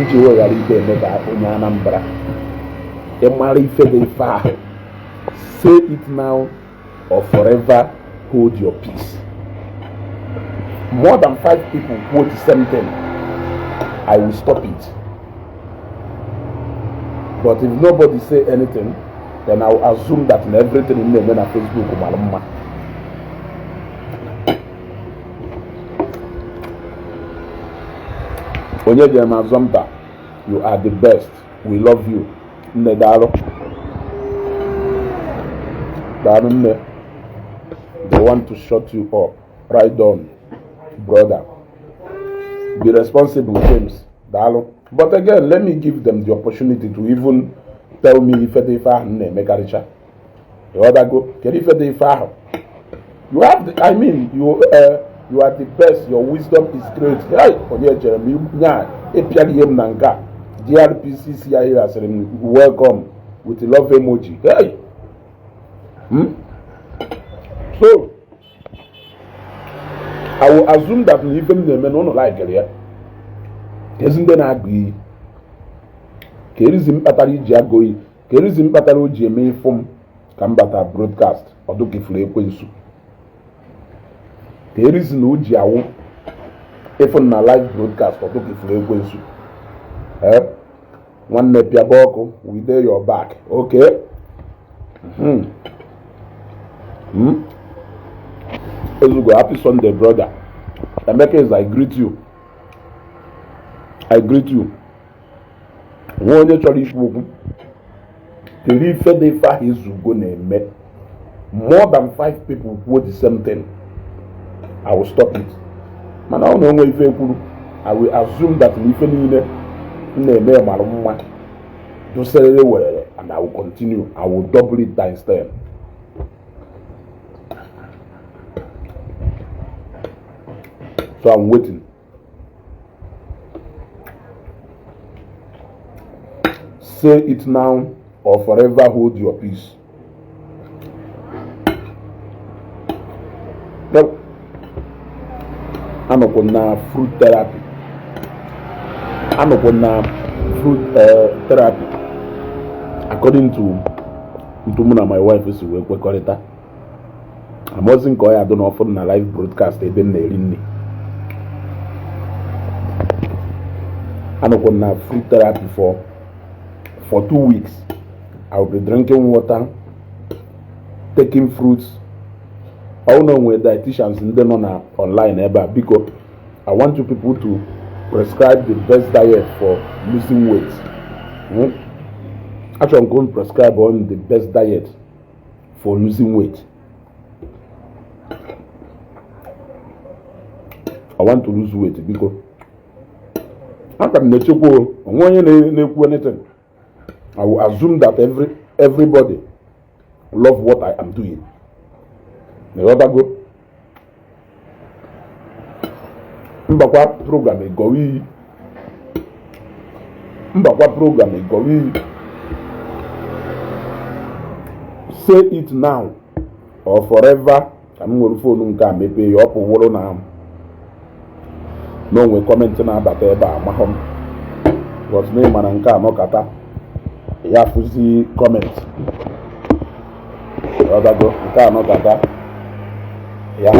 iji weghara ibe eme ka onye Anambra ịmara ife dị ife ahụ. Say it now or forever hold your peace. More than 5 people quote the same thing. I will stop it. But if nobody say anything, then I will assume that everything in them on Facebook will malama. Onye Mazamba, you are the best. We love you. Nedaro. They want to shut you up. Right on, brother. Be responsible, James. But again, let me give them the opportunity to even tell me if they make a richer. You other go. Can if they you have the, I mean, you are the best. Your wisdom is great. Hey, Jeremy, DRPCCIA, welcome with the love emoji. Hey. So I will assume that even the men don't like it. Isn't there agree? Kerizim Patari Jagoi, Kerizim Pataro Jeme from Kambata broadcast or do Kifle Quinsu. There is no Jiao, if on a live broadcast or do Kifle Quinsu. One Nepia Boko, we there your back, okay? Happy Sunday, brother. Emeka, I greet you. I greet you. One church woman. The refer they far his gonna met. More than 5 people quote the same thing. I will stop it. Man, I don't know if I will assume that if any to say well, and I will continue. I will double it times 10. So I'm waiting. Say it now or forever hold your peace. Now, I'm gonna fruit therapy. I'm gonna fruit therapy. According to my wife, is we call it. I'm wasn't going. I don't know for a live broadcast. They didn't really. I'm gonna fruit therapy for 2 weeks. I will be drinking water, taking fruits. I don't know where dietitians in them on online ever because I want you people to prescribe the best diet for losing weight. Actually, I'm going to prescribe on the best diet for losing weight. I want to lose weight because I can anything. I will assume that everybody love what I am doing. The other go. Mbakwa program go. Say it now or forever. I'm going to phone mepe your up now. No we commenting about mahom. What's name and no kata. Ya fuzi comment. Other go no kata. Ya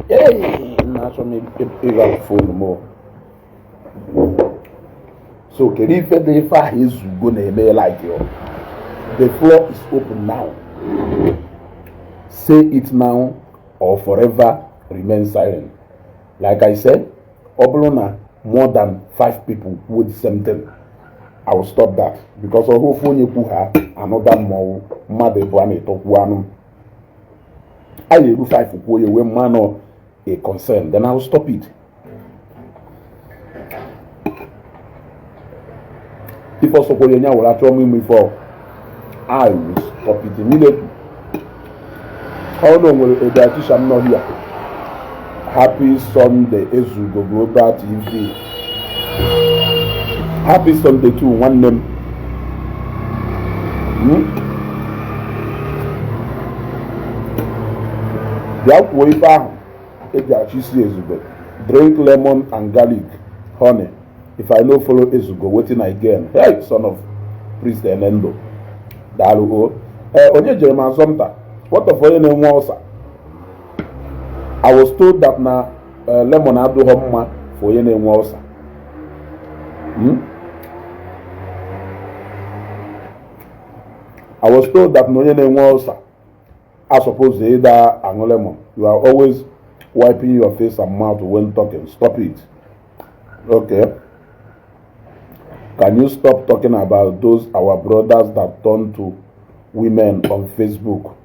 hey na so me pick phone more. So can if the far is gonna be like you. The floor is open now. Say it now or forever remain silent. Like I said, Oblona more than 5 people with the same thing. I will stop that because of who phone you put her another more mother one talk one. I will 5 for you when man or a concern, then I will stop it. If also for you will actually me before, I will stop it immediately. How long will a dietitian not here? Happy Sunday, Ezugo Global TV. Happy Sunday to one name. Drink lemon and garlic, honey, if I no follow Ezugo, waiting again. Hey, son of priest Enendo. Dalugo. Onye Jeremiah Zomta. What of onye name Walsa? I was told that na lemon ado homma for onye name Walsa. I was told that no onye name Walsa. I suppose they either lemon. You are always wiping your face and mouth when talking. Stop it. Okay. Can you stop talking about those our brothers that turn to women on Facebook?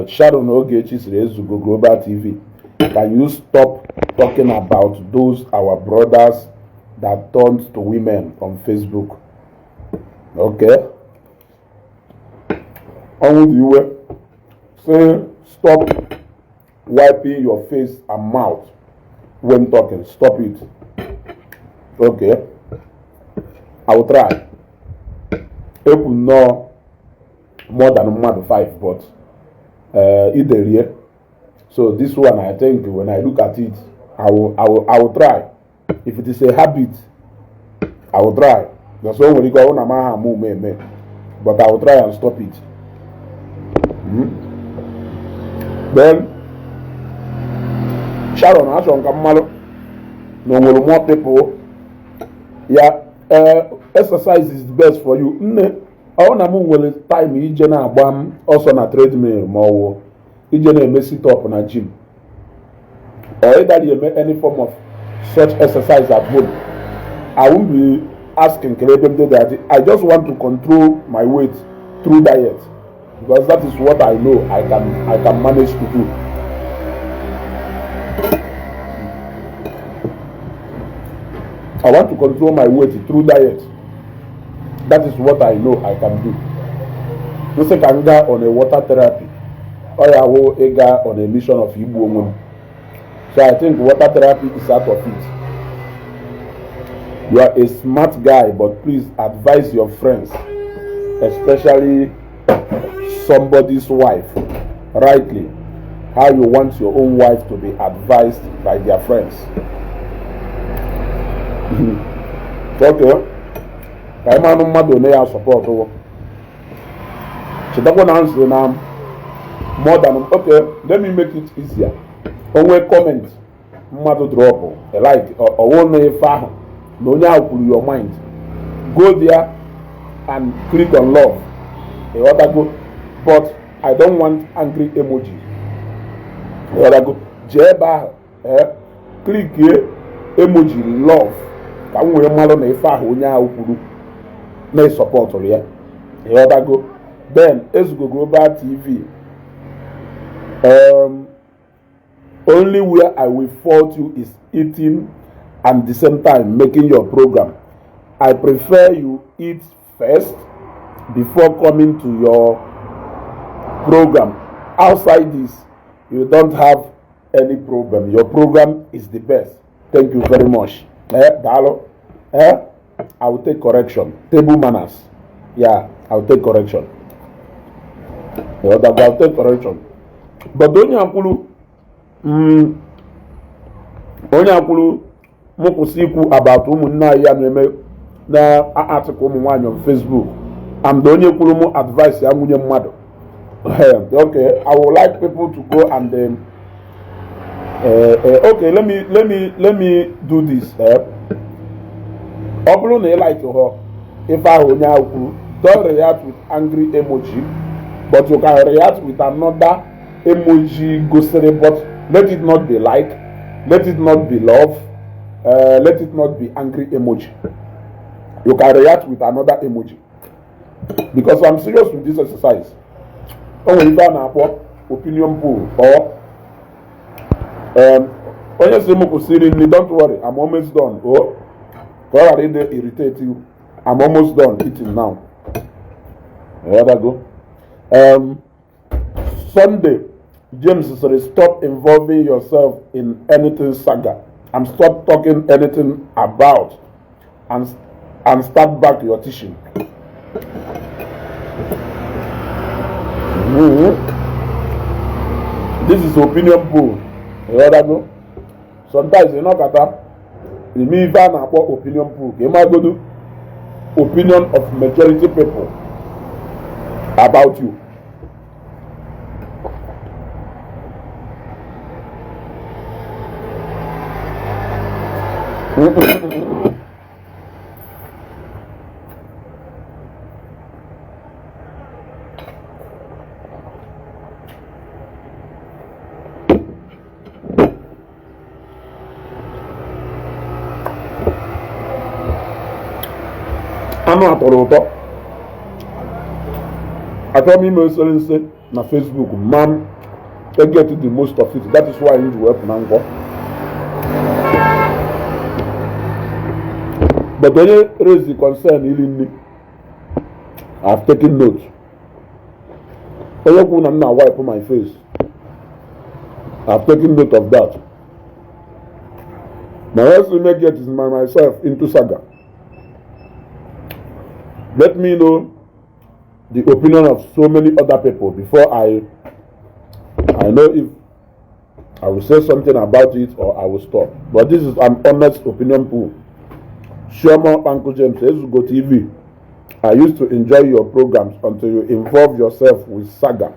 Sharon Ogechi Saga Global TV. Can you stop talking about those our brothers that turned to women on Facebook? Okay. On you say stop wiping your face and mouth when talking. Stop it. Okay. I will try. It will know more than 5, but either here. So this one, I think, when I look at it, I will try. If it is a habit, I will try. That's why when you go on, but I will try and stop it. Then Sharon Ashon Kamalo, no more people. Yeah, exercise is the best for you. I want to move time ijena agbam also na treadmill more ijena eme sit up na gym. Or either you make any form of such exercise at home. I won't be asking that. I just want to control my weight through diet because that is what I know I can manage to do. I want to control my weight through diet. That is what I know I can do. This can go on a water therapy, or I will go on a mission of Igbo women. So I think water therapy is out of it. You are a smart guy, but please advise your friends, especially somebody's wife, rightly, how you want your own wife to be advised by their friends. Okay. I man mmadụ na ya support wo. Chidakwa na answer na more than okay, let me make it easier. Onwe comment mmadụ drop a like or one ife ahụ na onye ahụ kwuru your mind. Go there and click on love. But I don't want angry emoji. Jee ebe ahụ click here emoji love. Ka m wee malụ na ife ahụ onye ahụ kwuru na support ya. Then Ezugo Global TV. Only where I will fault you is eating and at the same time making your program. I prefer you eat first before coming to your program. Outside this, you don't have any problem. Your program is the best. Thank you very much. I will take correction. Table manners. Yeah, I will take correction. I'll take correction. But onye akwulu mukwusi ikwu about ụmụnne ya na-eme na article ụmụ nwaanyị on Facebook. And onye kwuru mu advice ya nwunye mmadụ. Okay, I would like people to go and okay, let me do this. Ọ bụrụ na ị like her, if I onye akwuru, don't react with angry emoji, but you can react with another emoji gosiri, but let it not be like, let it not be love, let it not be angry emoji. You can react with another emoji. Because I'm serious with this exercise. Only if I opinion poll or onye say mo seriously, don't worry, I'm almost done. Oh, God already irritate you. I'm almost done eating now. Where I go? Sunday, James said, stop involving yourself in anything saga and stop talking anything about and start back your teaching. This is opinion poll. Where I go? Sometimes you know ime ife a na-akpọ opinion pool ka ịmagodu opinion of majority people about you. Anụ atọrọ ụtọ. Achọrọ m ime nse na Facebook man get the most of it. That is why I need to work na nkọ. But when you raise the concern ili I have taken note. Onye kwuru na m na wipe my face. I have taken note of that. My first make get is myself into saga. Let me know the opinion of so many other people before I know if I will say something about it or I will stop. But this is an honest opinion pool. Shoma Uncle James, Ezugo TV. I used to enjoy your programs until you involve yourself with saga.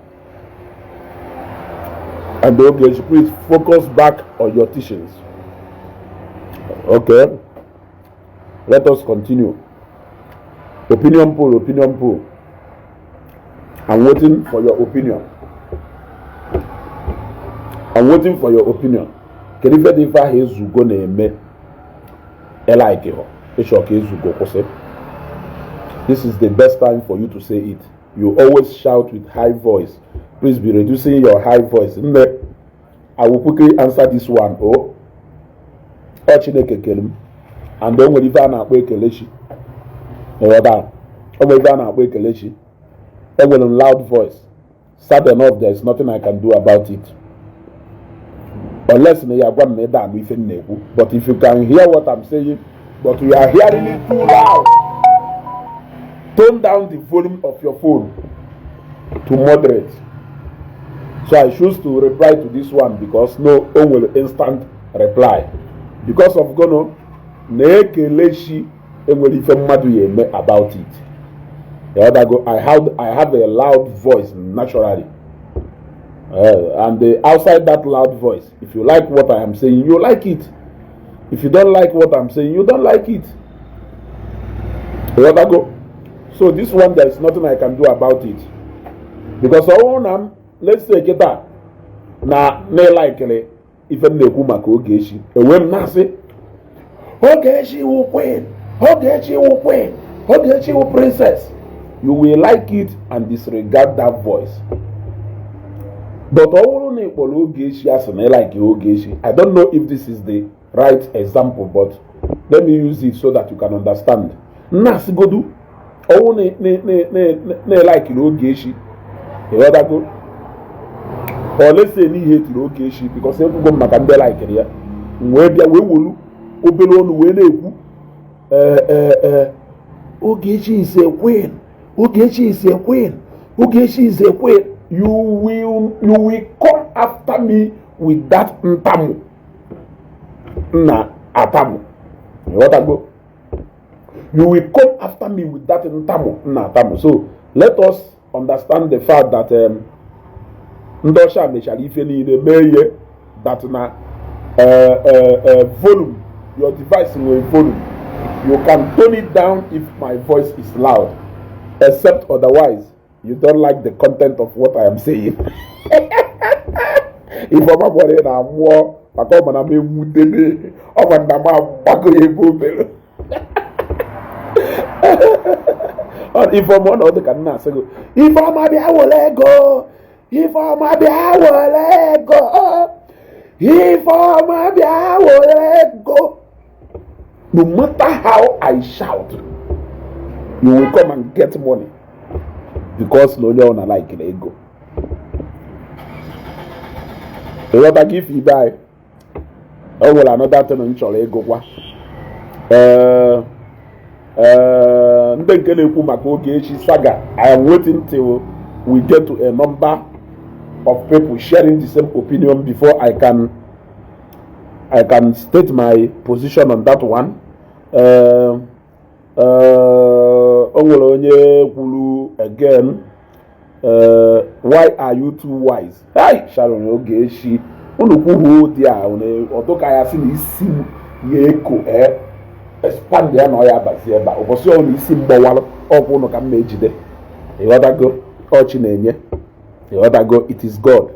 And Ogechi, please focus back on your teachings. Okay. Let us continue. Opinion poll, opinion poll. I'm waiting for your opinion. I'm waiting for your opinion. Can you get if I hear Zugo name? This is the best time for you to say it. You always shout with high voice. Please be reducing your high voice. I will quickly answer this one. Oh, Chineke kelim. And then when you find out where Kelechi. In loud voice. Sad enough, there is nothing I can do about it. Unless but if you can hear what I'm saying, but you are hearing it too loud, tone down the volume of your phone to moderate. So I choose to reply to this one because no one will instant reply. Because of Gono, about it. The other go, I have a loud voice naturally. And outside that loud voice, if you like what I am saying, you like it. If you don't like what I'm saying, you don't like it. The other go. So this one, there is nothing I can do about it. Because let's say get that. Na ne likely if I'm Ogechi. And when Nasi Ogechi will win. Ogechi will win. Ogechi will princess. You will like it and disregard that voice. But Ogechi as an like Ogechi. I don't know if this is the right example, but let me use it so that you can understand. Nasi godu. Ne like Ogechi. The other go. Or let's say ni hate Ogechi because people go makande like it. Mwebia we wulu. Obelonu we neku. Ogechi is a queen. Ogechi is a queen. Ogechi is a queen. You will come after me with that ntamu. Na atamu. What I go? You will come after me with that ntamu. Na atamu. So let us understand the fact that ndosha meshali ifeni the meye that na volume. Your device will volume. You can tone it down if my voice is loud. Except otherwise, you don't like the content of what I am saying. If I'm not na more, I come and I'm a mutene. I'm a nama if I'm one of the cannas, if I'm a I will let go. If I'm a I will let go. If I'm a I will let go. No matter how I shout, you will come and get money. Because no one like it ego. The other give you die. Oh well, another thing on your ego. Ogechi Saga. I am waiting till we get to a number of people sharing the same opinion before I can I can state my position on that one. Again, why are you too wise? Hi, Sharon Ogechi. Expand ya na oya abazi eba obosi o ni isi mgbawala ọkwụ no ka m ejide go ọchị na-enye go. It is God.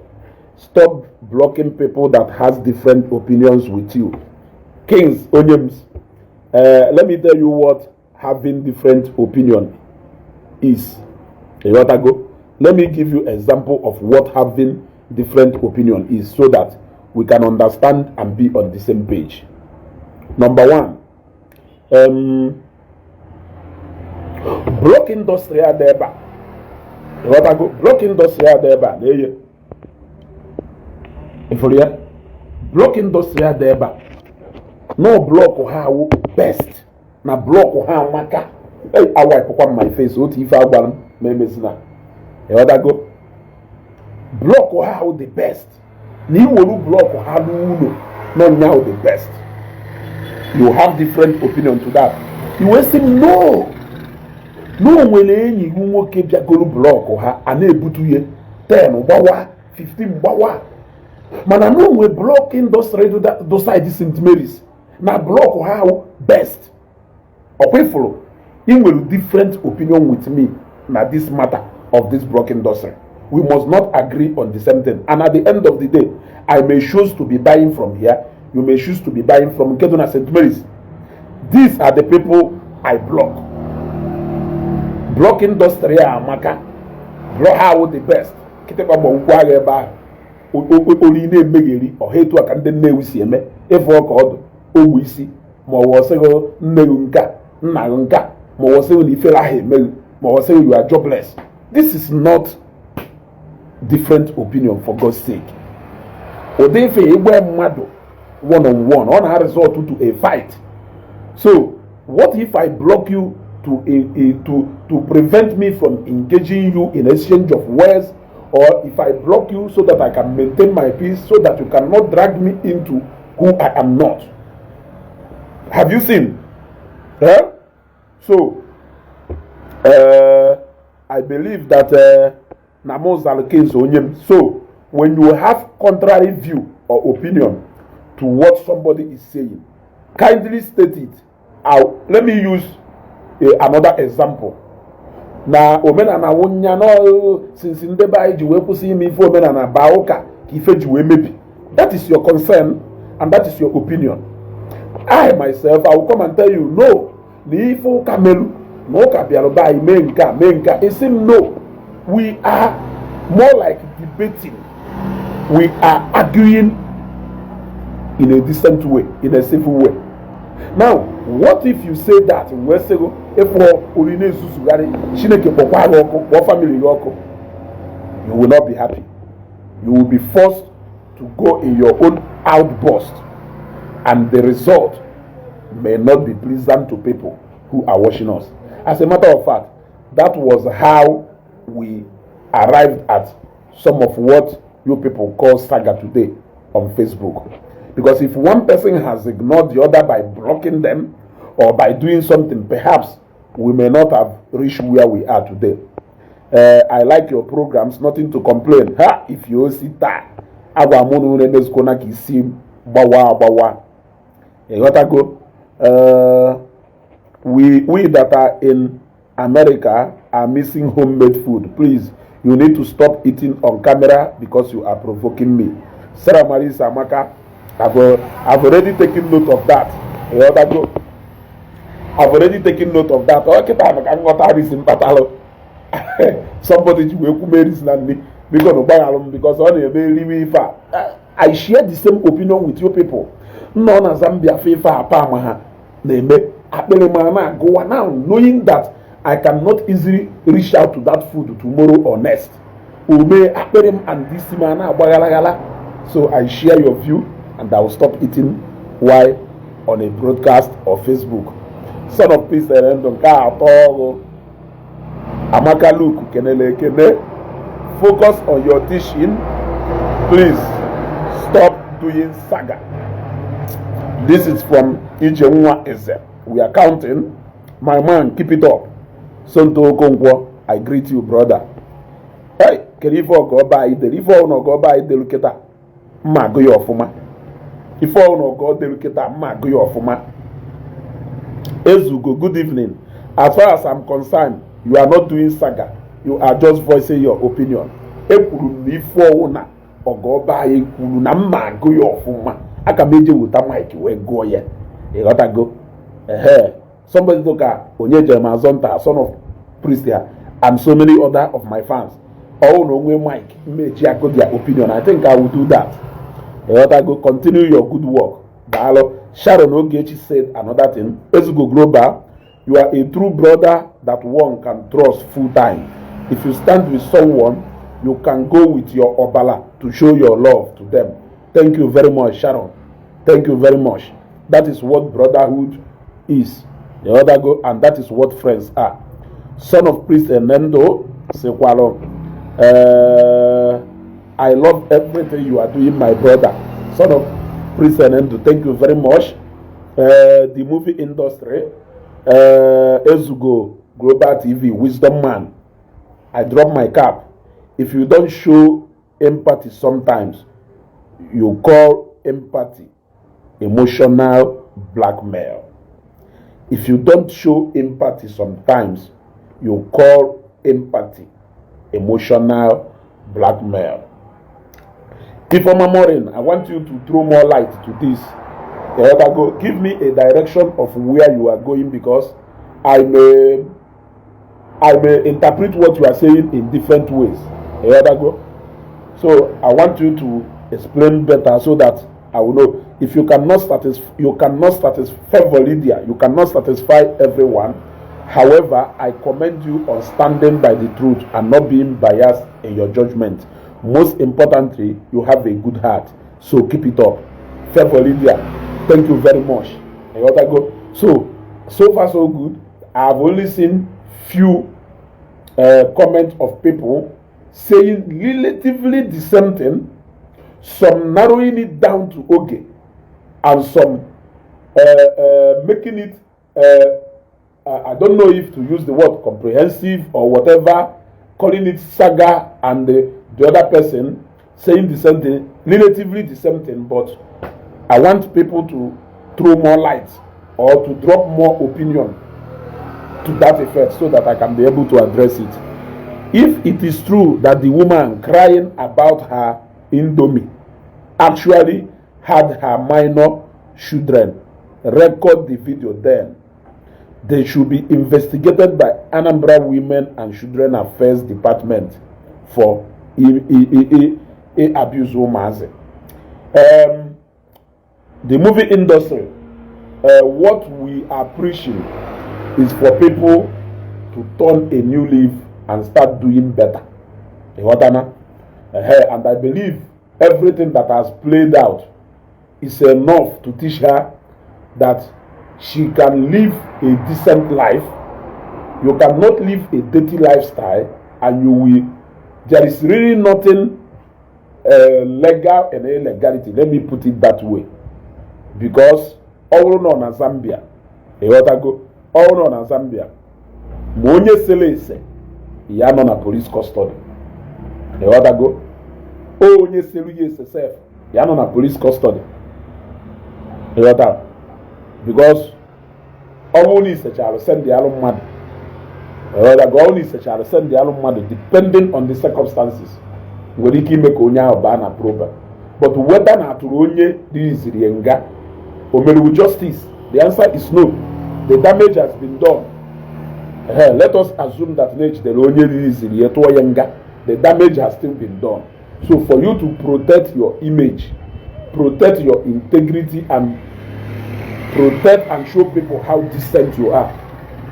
Stop blocking people that has different opinions with you. Kings Onyems, let me tell you what having different opinion is. Go. Let me give you example of what having different opinion is so that we can understand and be on the same page. Number one, block industry adeba. Go. Block industry adeba. Iforia. Block industry adeba. No block how best. Na block how maka. Hey, I wipe up my face. What if I want me mesina? Go. Block how the best. Ni wolu block how no. No now the best. You have different opinion to that. You will say no. No when any who will keep your go block or her and able to ye 10 bawa 15 bawa. Man, I know we block industry to that those side St. Mary's. Now block or how best. Okay, follow. You will different opinion with me now this matter of this block industry. We must not agree on the same thing. And at the end of the day, I may choose to be buying from here. You may choose to be buying from Keduna St. Mary's. These are the people I block. Block industry amaka. Block how the best. Kiteba mo ukwa eba. Oli ne megeri o hetu aka ndị nne wisi eme. Efu ọka ọdụ ogbu isi ma ọ wọsịgo nne nka nna nka ma ọ wọsịgo na ifere ahụ emeghi ma ọ wọsịgo you are jobless. This is not different opinion for God's sake. Odefe igwe mmadụ one-on-one on a result to a fight. So what if I block you to prevent me from engaging you in exchange of words, or if I block you so that I can maintain my peace, so that you cannot drag me into who I am not? Have you seen? So I believe that so when you have contrary view or opinion to what somebody is saying, kindly state it. Let me use another example. Na omena na wonya no since ndeba iji we kwusi ime ife omena na baoka ki ife ji we maybe. That is your concern and that is your opinion. I myself, I will come and tell you no. Ni ife kamelu no ka bialo ba menka. It seems no. We are more like debating. We are arguing in a decent way, in a civil way. Now, what if you say that in Westego, if you will not be happy. You will be forced to go in your own outburst, and the result may not be pleasant to people who are watching us. As a matter of fact, that was how we arrived at some of what you people call saga today on Facebook. Because if one person has ignored the other by blocking them or by doing something, perhaps we may not have reached where we are today. I like your programs, nothing to complain. Ha! If you see that, we that are in America are missing homemade food. Please, you need to stop eating on camera because you are provoking me. Sarah Marie Samaka, I've already taken note of that. I've already taken note of that. Somebody because I share the same opinion with you people. No, na Zambia FIFA go now, knowing that I cannot easily reach out to that food tomorrow or next. So I share your view and I will stop eating while on a broadcast or Facebook. Son of peace and Amaka Luke Kenele, focus on your teaching. Please stop doing saga. This is from Ijenwa Eze. We are counting. My man, keep it up. Sonto Okonkwo, I greet you, brother. Hey, Kerifo Goba Ide, if all no go by Deluketa, Mago Yofuma. If all no go Deluketa, Mago Yofuma. Ezugo, good evening. As far as I'm concerned, you are not doing saga. You are just voicing your opinion. Ekulu if all na go by Ekulu na Mago Yofuma. I can make you with a mic where go yet. You gotta go. Somebody look at Onyeje Mazonta, son of priest here, and so many other of my fans. Oh no, we Mike, make their opinion. I think I will do that. You gotta go. Continue your good work. Sharon Ogechi said another thing. Let's go global. You are a true brother that one can trust full time. If you stand with someone, you can go with your obala to show your love to them. Thank you very much, Sharon. Thank you very much. That is what brotherhood is. The other go, and that is what friends are. Son of Priest Enendo Sekwalo. I love everything you are doing, my brother. Son of Priest Enendo, thank you very much. The movie industry, Ezugo, Global TV, Wisdom Man. I drop my cap. If you don't show empathy sometimes, you call empathy emotional blackmail. If you don't show empathy sometimes, you call empathy emotional blackmail. Ifeoma Morin, I want you to throw more light to this. Give me a direction of where you are going, because I may interpret what you are saying in different ways. So I want you to explain better so that I will know. If you cannot satisfy Validia, you cannot satisfy everyone. However, I commend you on standing by the truth and not being biased in your judgment. Most importantly, you have a good heart. So keep it up. Validia, thank you very much. So far so good. I have only seen few comments of people saying relatively the same thing, some narrowing it down to okay, and some making it, I don't know if to use the word comprehensive or whatever, calling it saga, and the other person saying the same thing, relatively the same thing, but I want people to throw more light or to drop more opinion to that effect so that I can be able to address it. If it is true that the woman crying about her Indomie actually had her minor children record the video, then they should be investigated by Anambra Women and Children Affairs Department for abuse women. The movie industry, what we are preaching is for people to turn a new leaf and start doing better. And I believe everything that has played out is enough to teach her that she can live a decent life. You cannot live a dirty lifestyle, and you will. There is really nothing legal and illegality. Let me put it that way, because all no na Zambia, all no na Zambia. Monye selese, ya no na police custody. Onye selu yesef, ya no na police custody. Because only such a send the alum mad. Only such a send the alum mad, depending on the circumstances. Whether he make onya or ban a proper. But whether na turonye this is rienga or with justice, the answer is no. The damage has been done. Let us assume that nature the onye is the damage has still been done. So for you to protect your image, protect your integrity, and protect and show people how decent you are,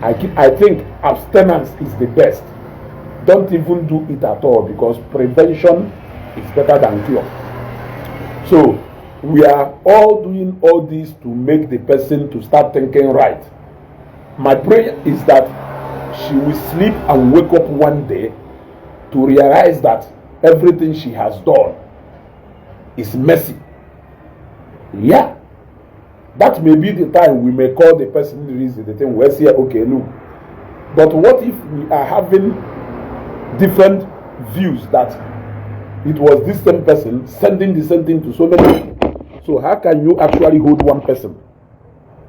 I think abstinence is the best. Don't even do it at all, because prevention is better than cure. So we are all doing all this to make the person to start thinking right. My prayer is that she will sleep and wake up one day to realize that everything she has done is messy. Yeah. That may be the time we may call the person reason the thing. We'll say, okay, look. But what if we are having different views that it was this same person sending the same thing to so many people? So how can you actually hold one person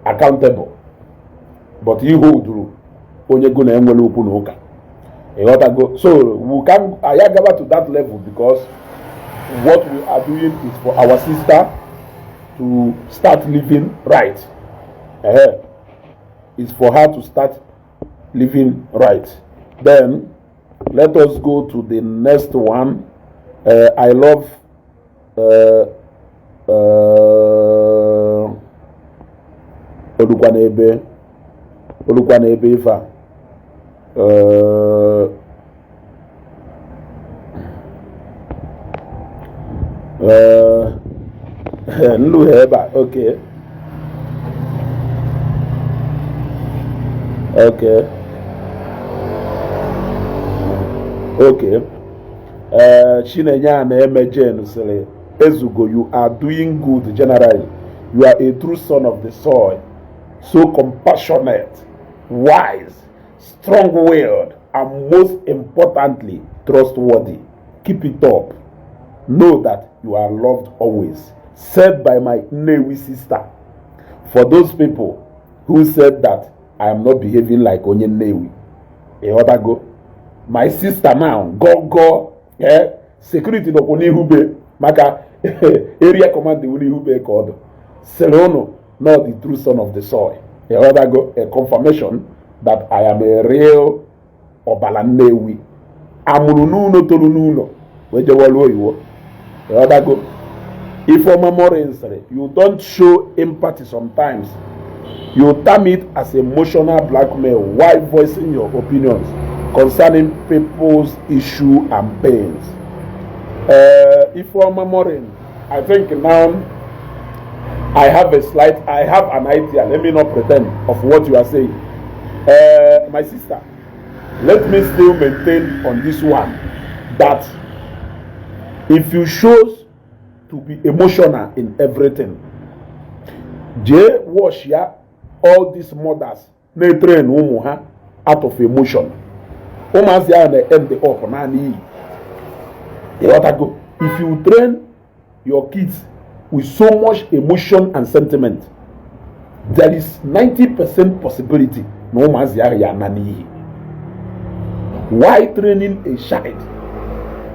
accountable? But you hold onye go na enwele okwu na ụka. So we can go to that level because what we are doing is for our sister to start living right. It's for her to start living right. Then let us go to the next one. I love Olukwanebe Ifa. Okay. Chinenya na Emejen say, Ezugo, you are doing good generally. You are a true son of the soil, so compassionate, wise, strong-willed, and most importantly, trustworthy. Keep it up. Know that you are loved always. Said by my Newi sister. For those people who said that I am not behaving like Onye Newi, go. My sister now, go, security no kuni hube, maka area command the uni hube called Selono, not the true son of the soil. Go, a confirmation that I am a real Obalanewi. Amununo tolununo, wejewalo go. If you don't show empathy sometimes, you term it as emotional blackmail while voicing your opinions concerning people's issue and pains. If I think now I have an idea, let me not pretend, of what you are saying. My sister, let me still maintain on this one that if you choose to be emotional in everything, wash ya all these mothers they train out of emotion. If you train your kids with so much emotion and sentiment, there is 90% possibility why training a child?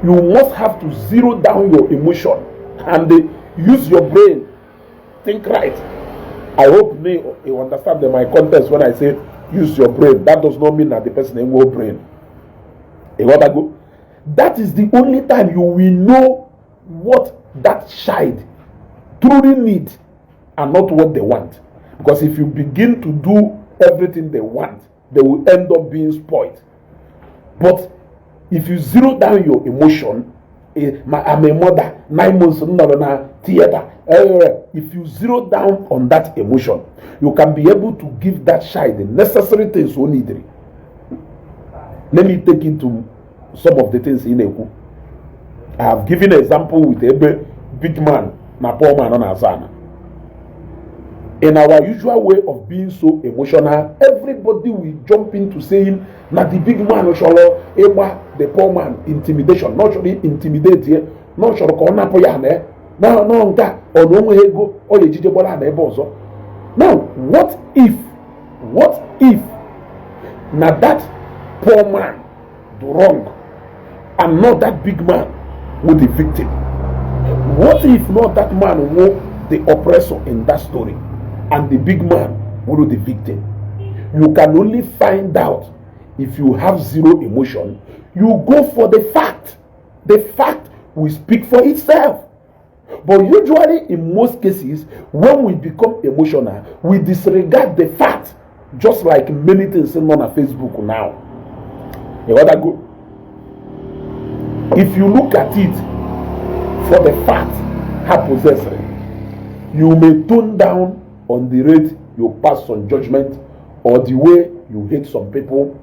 You must have to zero down your emotion and use your brain. Think right. I hope you understand my context when I say use your brain. That does not mean that the person has no brain. That is the only time you will know what that child truly needs and not what they want. Because if you begin to do everything they want, they will end up being spoiled. But if you zero down your emotion, I'm a mother, 9 months in theater. If you zero down on that emotion, you can be able to give that child the necessary things you need. Let me take it to some of the things in Eku. I have given an example with a big man, na poor man on Azana. In our usual way of being so emotional, everybody will jump into saying, "Na the big man, the poor man, intimidation, not really intimidate here, not sure corner poyane, no, or no ego, or the jijebola and ebozo." Now, what if, now that poor man do wrong, and not that big man with the victim? What if not that man was the oppressor in that story? And the big man will be the victim. You can only find out if you have zero emotion. You go for the fact. The fact will speak for itself. But usually, in most cases, when we become emotional, we disregard the fact, just like many things on Facebook now. If you look at it for the fact, how possessed, you may tone down on the rate you pass on judgment or the way you hate some people.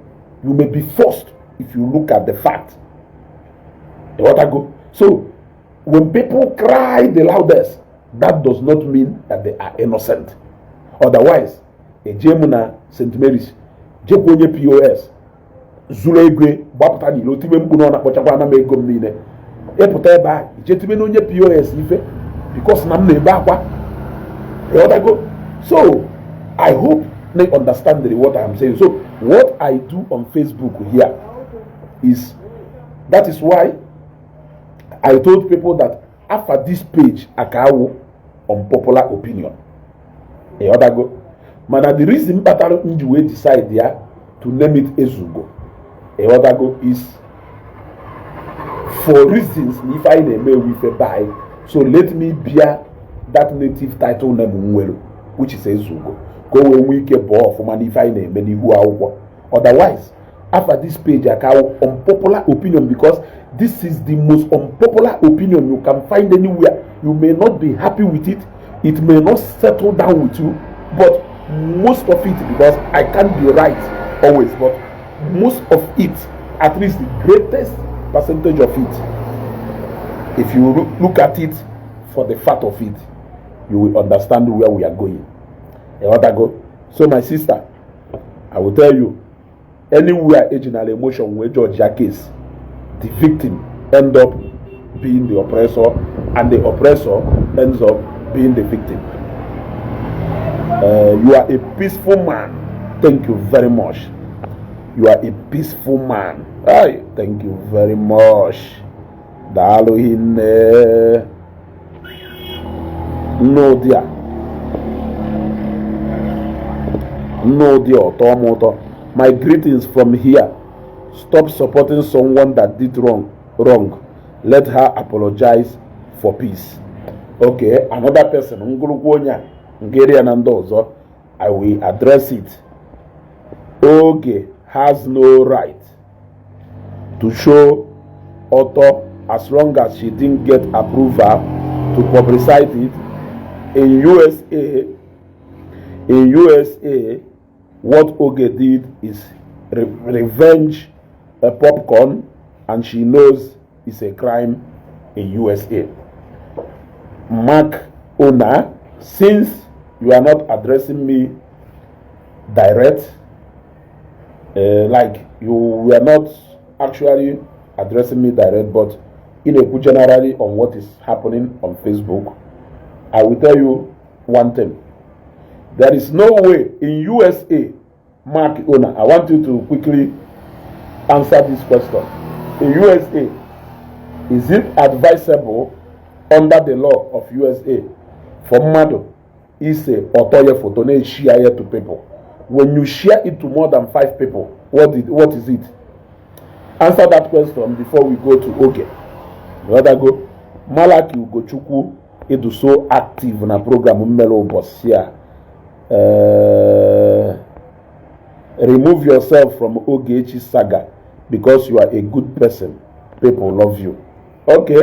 You may be forced if you look at the fact. So when people cry the loudest, that does not mean that they are innocent. otherwise eje m na St. Mary's jekwa onye POS zuru ego gbapụta n'ilo tibe mkpu na na-akpọchakwa ana m ego m niile ịpụta ebe a ije tibe na onye POS ife because na m na-ebe akwa go. So I hope they understand what I'm saying. So what I do on Facebook here is, that is why I told people that after this page I can unpopular opinion. Go. But the reason Battle Njue decide there to name it Ezugo go is for reasons if I name with a buy. So let me bear that native title name which is Ezugo. Go when we get ball for man if I name many who are. Otherwise, after this page I can unpopular opinion, because this is the most unpopular opinion you can find anywhere. You may not be happy with it, it may not settle down with you, but most of it, because I can't be right always, but most of it, at least the greatest percentage of it, if you look at it for the fact of it, you will understand where we are going. So my sister, I will tell you, anywhere original emotion where judge your case, the victim end up being the oppressor, and the oppressor ends up being the victim. You are a peaceful man. Thank you very much. You are a peaceful man. Hey, thank you very much. No dear. No dear. My greetings from here. Stop supporting someone that did wrong. Let her apologize for peace. Okay, another person. I will address it. Oge has no right to show author as long as she didn't get approval to publicize it. In USA, what Oge did is revenge a popcorn, and she knows it's a crime in USA. Mark Ona, since you are not addressing me direct, like you were not actually addressing me direct, but in a generally on what is happening on Facebook, I will tell you one thing. There is no way in USA, Mark Ona, I want you to quickly answer this question. In USA, is it advisable under the law of USA for Mado is a author photo and share it to people? When you share it to more than 5 people, what is it? Answer that question before we go to Oge. Rather go. Malaki Ugochukwu is so active in a program Melo Bosia. Remove yourself from Ogechi Saga because you are a good person. People love you. Okay,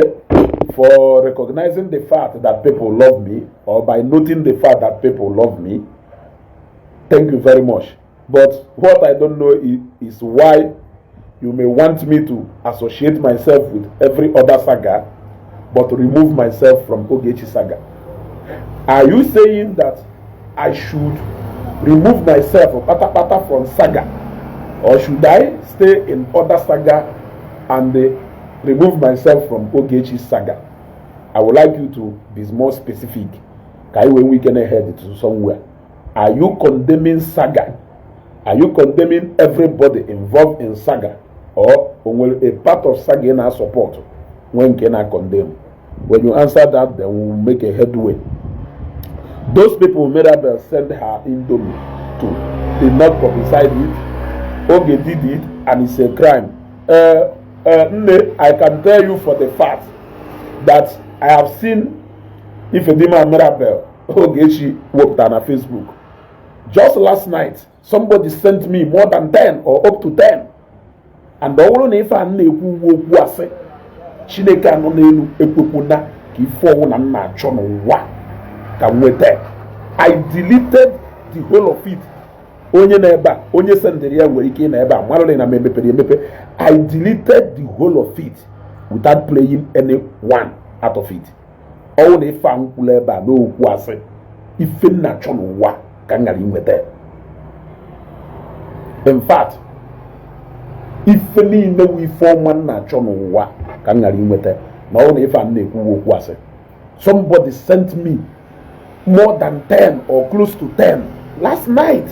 for recognizing the fact that people love me, or by noting the fact that people love me, thank you very much. But what I don't know is why you may want me to associate myself with every other saga, but remove myself from Ogechi Saga. Are you saying that I should remove myself from saga, or should I stay in other saga and remove myself from Ogechi Saga? I would like you to be more specific. When we can head to somewhere. Are you condemning saga? Are you condemning everybody involved in saga, or will a part of saga in our support? When can I condemn? When you answer that, then we'll make a headway. Those people made up send her Indomie to did not publicize it. Oge did it, and it's a crime. I can tell you for the fact that I have seen Ifedima Mirabel Ogechi worked on Facebook. Just last night, somebody sent me more than 10 or up to 10. And the only if I knew who was it, Chineke no nenu ekwepuna ki forward and na chono wa can wait there. I deleted the whole of it. Onye neba, onye senderia were ike na eba, marole na mepe. I deleted the whole of it without playing any one out of it. All the fan kuleba no kwase. Ife na chono wa Kangari Wete. In fact, if any no we form one natural wa Kangari Wete, my own if I'm was it. Somebody sent me more than 10 or close to 10 last night.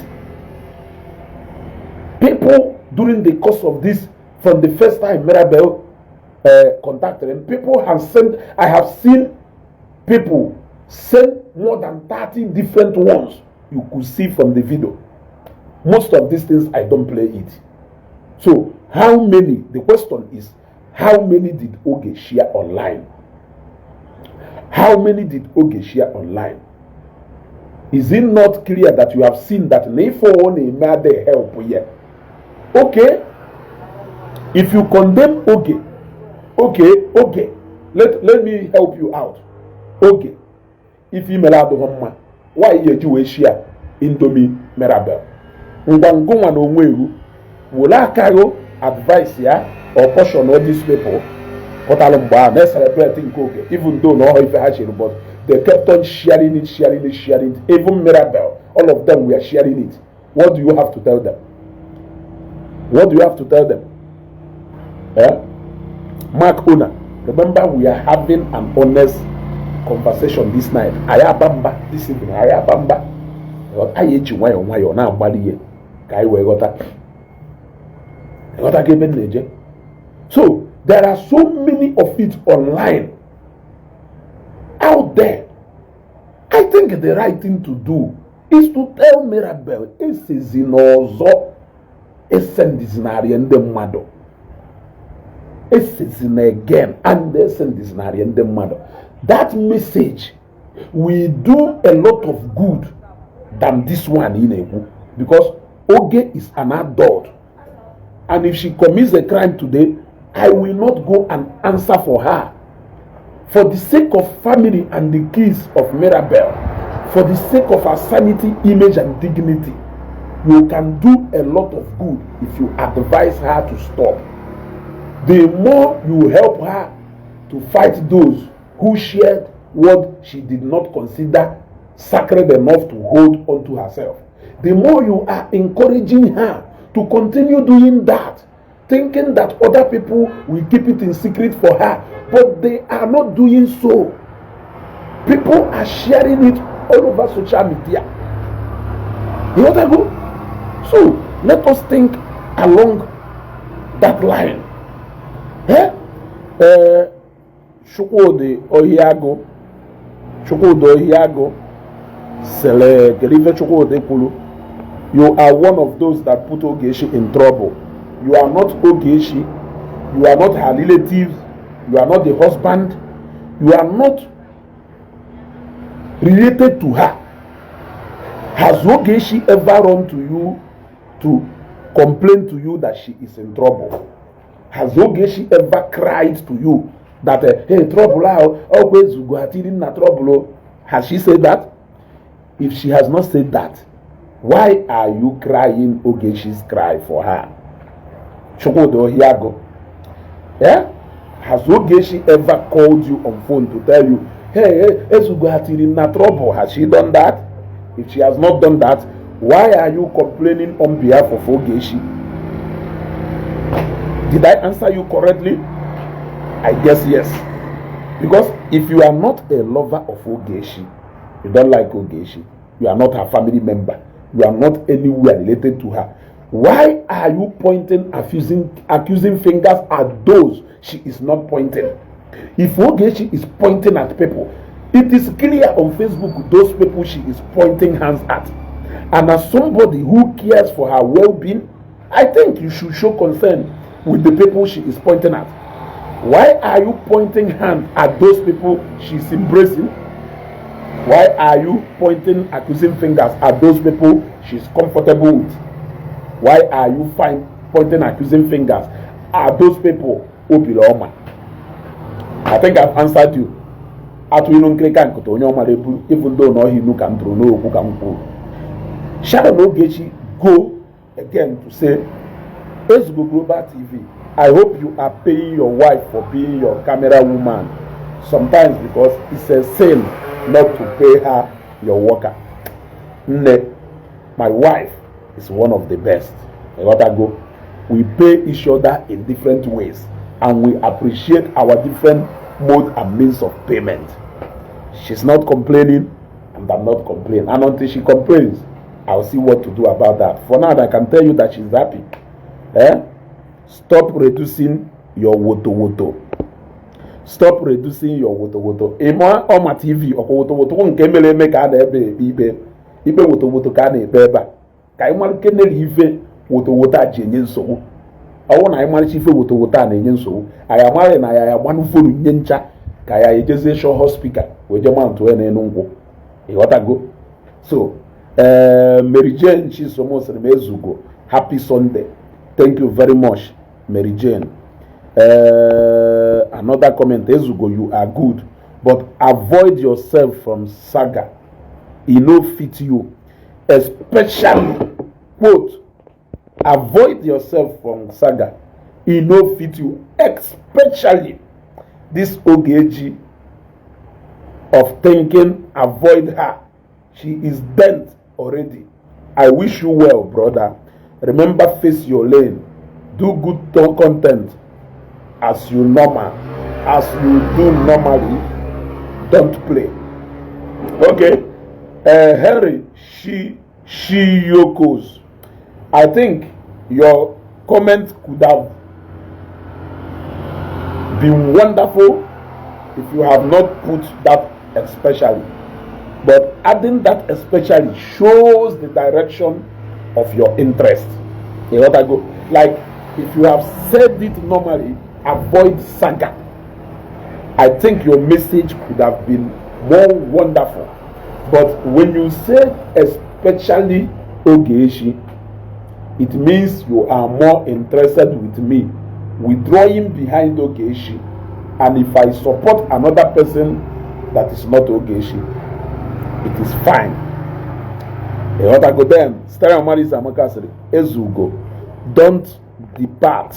People during the course of this, from the first time Mirabel contacted them, people have sent, I have seen people send more than 30 different ones you could see from the video. Most of these things I don't play it. So how many, the question is, how many did Oge share online? How many did Oge share online? Is it not clear that you have seen that Nefo made help here? Okay, if you condemn Oge, okay, let me help you out. Okay, if you melado homma, why you share Indomie Mirabel? Ngangunga no mweru, wula kayo advice ya or caution all these people. Let's celebrating Oge, even though no if I share, but they kept on sharing it. Even Mirabel, all of them were sharing it. What do you have to tell them? What do you have to tell them? Mark Una, remember we are having an honest conversation this night. Ayabamba, this evening, Ayabamba. Ayechi na mbali kai we got given. So there are so many of it online out there. I think the right thing to do is to tell Mirabel esizinozo esendizinari ende mado. Esizina again and esendizinari ende mado. That message will do a lot of good than this one in Ebu, because Oge is an adult, and if she commits a crime today, I will not go and answer for her. For the sake of family and the kids of Mirabel, for the sake of her sanity, image, and dignity, you can do a lot of good if you advise her to stop. The more you help her to fight those who shared what she did not consider sacred enough to hold onto herself, the more you are encouraging her to continue doing that, thinking that other people will keep it in secret for her, but they are not doing so. People are sharing it all over social media. You know what I go? So let us think along that line. Chukwudi Ohiago, Sele Gerive Chukwudi Kulu. You are one of those that put Ogechi in trouble. You are not Ogechi. You are not her relatives. You are not the husband. You are not related to her. Has Ogechi ever run to you to complain to you that she is in trouble? Has Ogechi ever cried to you that, hey, trouble, always go at in trouble? Has she said that? If she has not said that, why are you crying Ogechi's cry for her? Chokodo Hiago. Yeah? Has Ogechi ever called you on phone to tell you, hey, in trouble? Has she done that? If she has not done that, why are you complaining on behalf of Ogechi? Did I answer you correctly? I guess yes. Because if you are not a lover of Ogechi, you don't like Ogechi, you are not her family member, you are not anywhere related to her, why are you pointing, accusing fingers at those she is not pointing? If Ogechi is pointing at people, it is clear on Facebook those people she is pointing hands at. And as somebody who cares for her well-being, I think you should show concern with the people she is pointing at. Why are you pointing hands at those people she's embracing? Why are you pointing, accusing fingers at those people she's comfortable with? Why are you pointing, accusing fingers at those people who belong? I think I've answered you. Even though no he no can throw no who can pull. Shadow Ogechi go again to say, let's go Global TV. I hope you are paying your wife for being your camera woman. Sometimes because it's a sin not to pay her your worker. My wife is one of the best. What I go, we pay each other in different ways, and we appreciate our different mode and means of payment. She's not complaining, and I'm not complaining. And until she complains, I'll see what to do about that. For now, I can tell you that she's happy. Stop reducing your woto. Stop reducing your woto. Emo on my TV, or woto nke mele make a ibe woto ka na ebe eba. Ka I wan kenel ife woto a jenye nsogbu. Owo na I wan ife woto a na enye nsogbu. Aya mare na ya gbanu fonu nye ncha ka ya ejeze show hospital we je man to ene nungwo. E what go. So, Mary Jane, she's almost Ezugo. Happy Sunday. Thank you very much, Mary Jane. Another comment, Ezugo, you are good, but avoid yourself from Saga. It no fit you. Especially, quote, avoid yourself from Saga. It no fit you. Especially this Ogechi of thinking, avoid her. She is bent already. I wish you well, brother. Remember, face your lane. Do good content as you do normally. Don't play. Okay. Henry Yokos. I think your comment could have been wonderful if you have not put that especially. But adding that especially shows the direction of your interest. You know what I go? Like, if you have said it normally, avoid Saga. I think your message could have been more wonderful. But when you say especially Ogechi, it means you are more interested with me withdrawing behind Ogechi. And if I support another person that is not Ogechi, it is fine. You know what I go then? Stella Maris Amakasri, Ezugo, don't depart.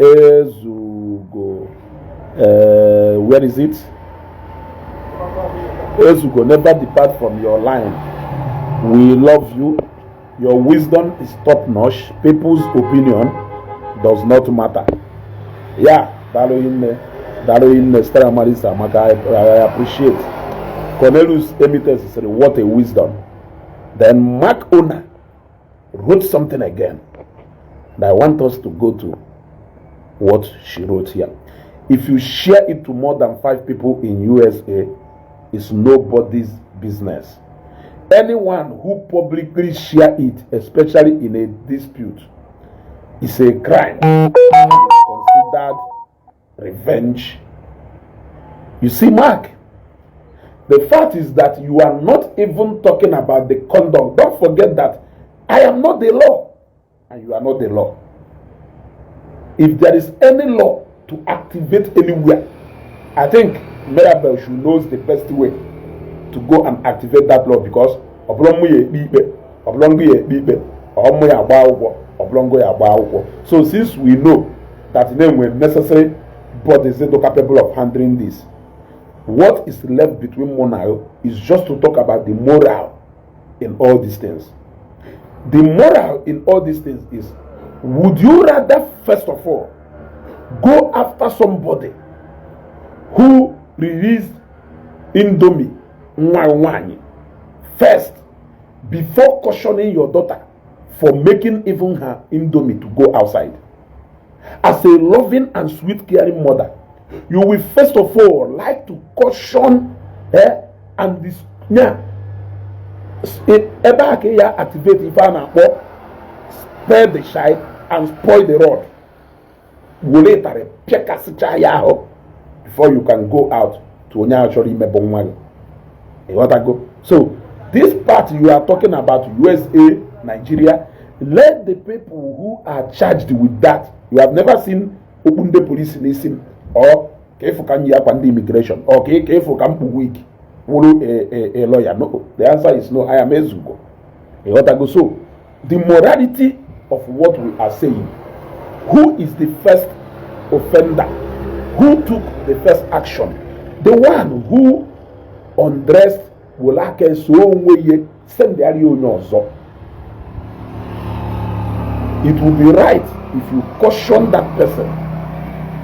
Ezugo, where is it? Ezugo, never depart from your line. We love you. Your wisdom is top notch. People's opinion does not matter. Yeah, Dalo in Stella Maris Amaka, I appreciate. Cornelius Emites said, what a wisdom. Then Mark Ona wrote something again. And I want us to go to what she wrote here. If you share it to more than 5 people in USA, it's nobody's business. Anyone who publicly share it, especially in a dispute, is a crime. It is considered revenge. You see, Mark, the fact is that you are not even talking about the conduct. Don't forget that I am not the law and you are not the law. If there is any law to activate anywhere, I think Mirabel should knows the best way to go and activate that law, because so since we know that when necessary bodies are capable of handling this, what is left between Monao is just to talk about the moral in all these things. The moral in all these things is, would you rather, first of all, go after somebody who released Indomie first before cautioning your daughter for making even her Indomie to go outside? As a loving and sweet caring mother, you will first of all like to caution and this activate spare the child and spoil the rod before you can go out to actually go. So this part you are talking about, USA, Nigeria, let the people who are charged with that. You have never seen open the police listen or careful can you the immigration, okay, careful can week a lawyer. No, the answer is no. I am Ezugo. So the morality of what we are saying, who is the first offender, who took the first action, the one who undressed will aka so onwe send the onye ọzọ. It will be right if you caution that person.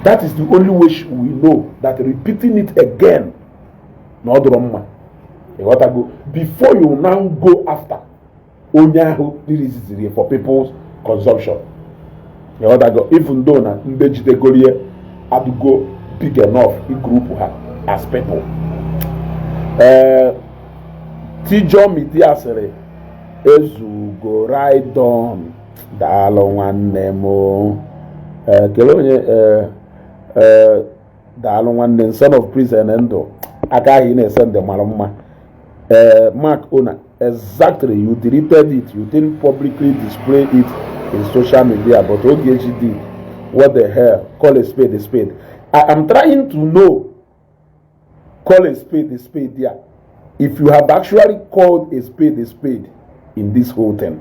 That is the only way we know that repeating it again, no drama. Before you now go after onyahu, this is for people's consumption. Even though na mbejide golie had to go big enough, the group as people. Tijo media sere ezugo ride on dalo nwanne mo kele onye dalo nwanne son of prison endo agaghị na-ese ndị mara mma. Mark owner, exactly, you deleted it, you didn't publicly display it in social media, but Ogechi did. What the hell? Call a spade a spade. I am trying to know, call a spade there, if you have actually called a spade in this whole thing.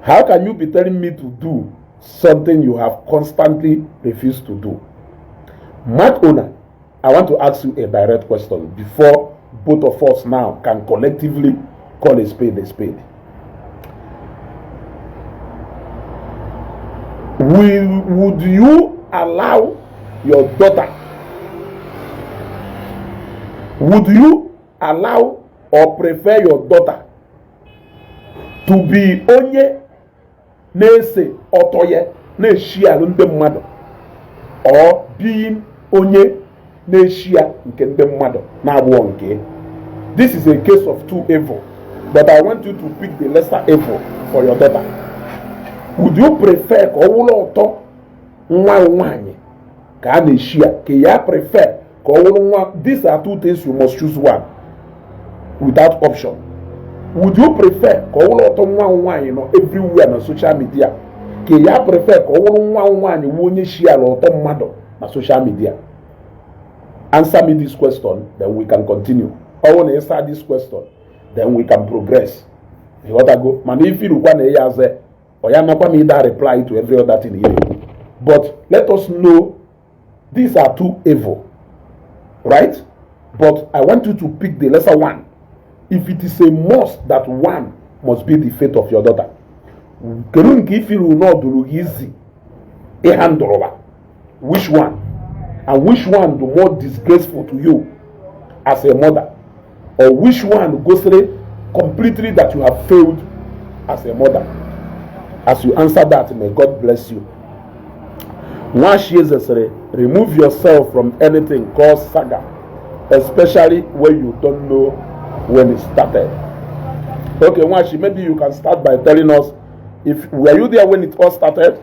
How can you be telling me to do something you have constantly refused to do? Mark owner, I want to ask you a direct question before both of us now can collectively call a spade a spade. Would you allow your daughter? Would you allow or prefer your daughter to be onye na-ese otoye na-eshia ndị mmadụ, or being onye na-eshia nke ndị mmadụ na-abụọ nke? This is a case of two evil, but I want you to pick the lesser evil for your daughter. Would you prefer ka ọ wụrụ ọtọ nwa nwanyị ka a na-eshia, ka ya prefer ka ọ wụrụ nwa? These are two things you must choose one without option. Would you prefer ka ọ wụrụ ọtọ nwa nwanyị nọ everywhere na social media, ka ya prefer ka ọ wụrụ nwa nwanyị wụ onye shia la ọtọ mmadụ na social media? Answer me this question, then we can continue. I want to answer this question, then we can progress. You want to go? Man, if you want to answer, or you not going to reply to every other thing here. But let us know these are two evil, right? But I want you to pick the lesser one. If it is a must that one must be the fate of your daughter, if you will not do easy, a hand over, which one? And which one the more disgraceful to you as a mother? Or which one goes completely that you have failed as a mother? As you answer that, may God bless you. Remove yourself from anything called saga, especially when you don't know when it started. Okay, Washi, maybe you can start by telling us, were you there when it all started?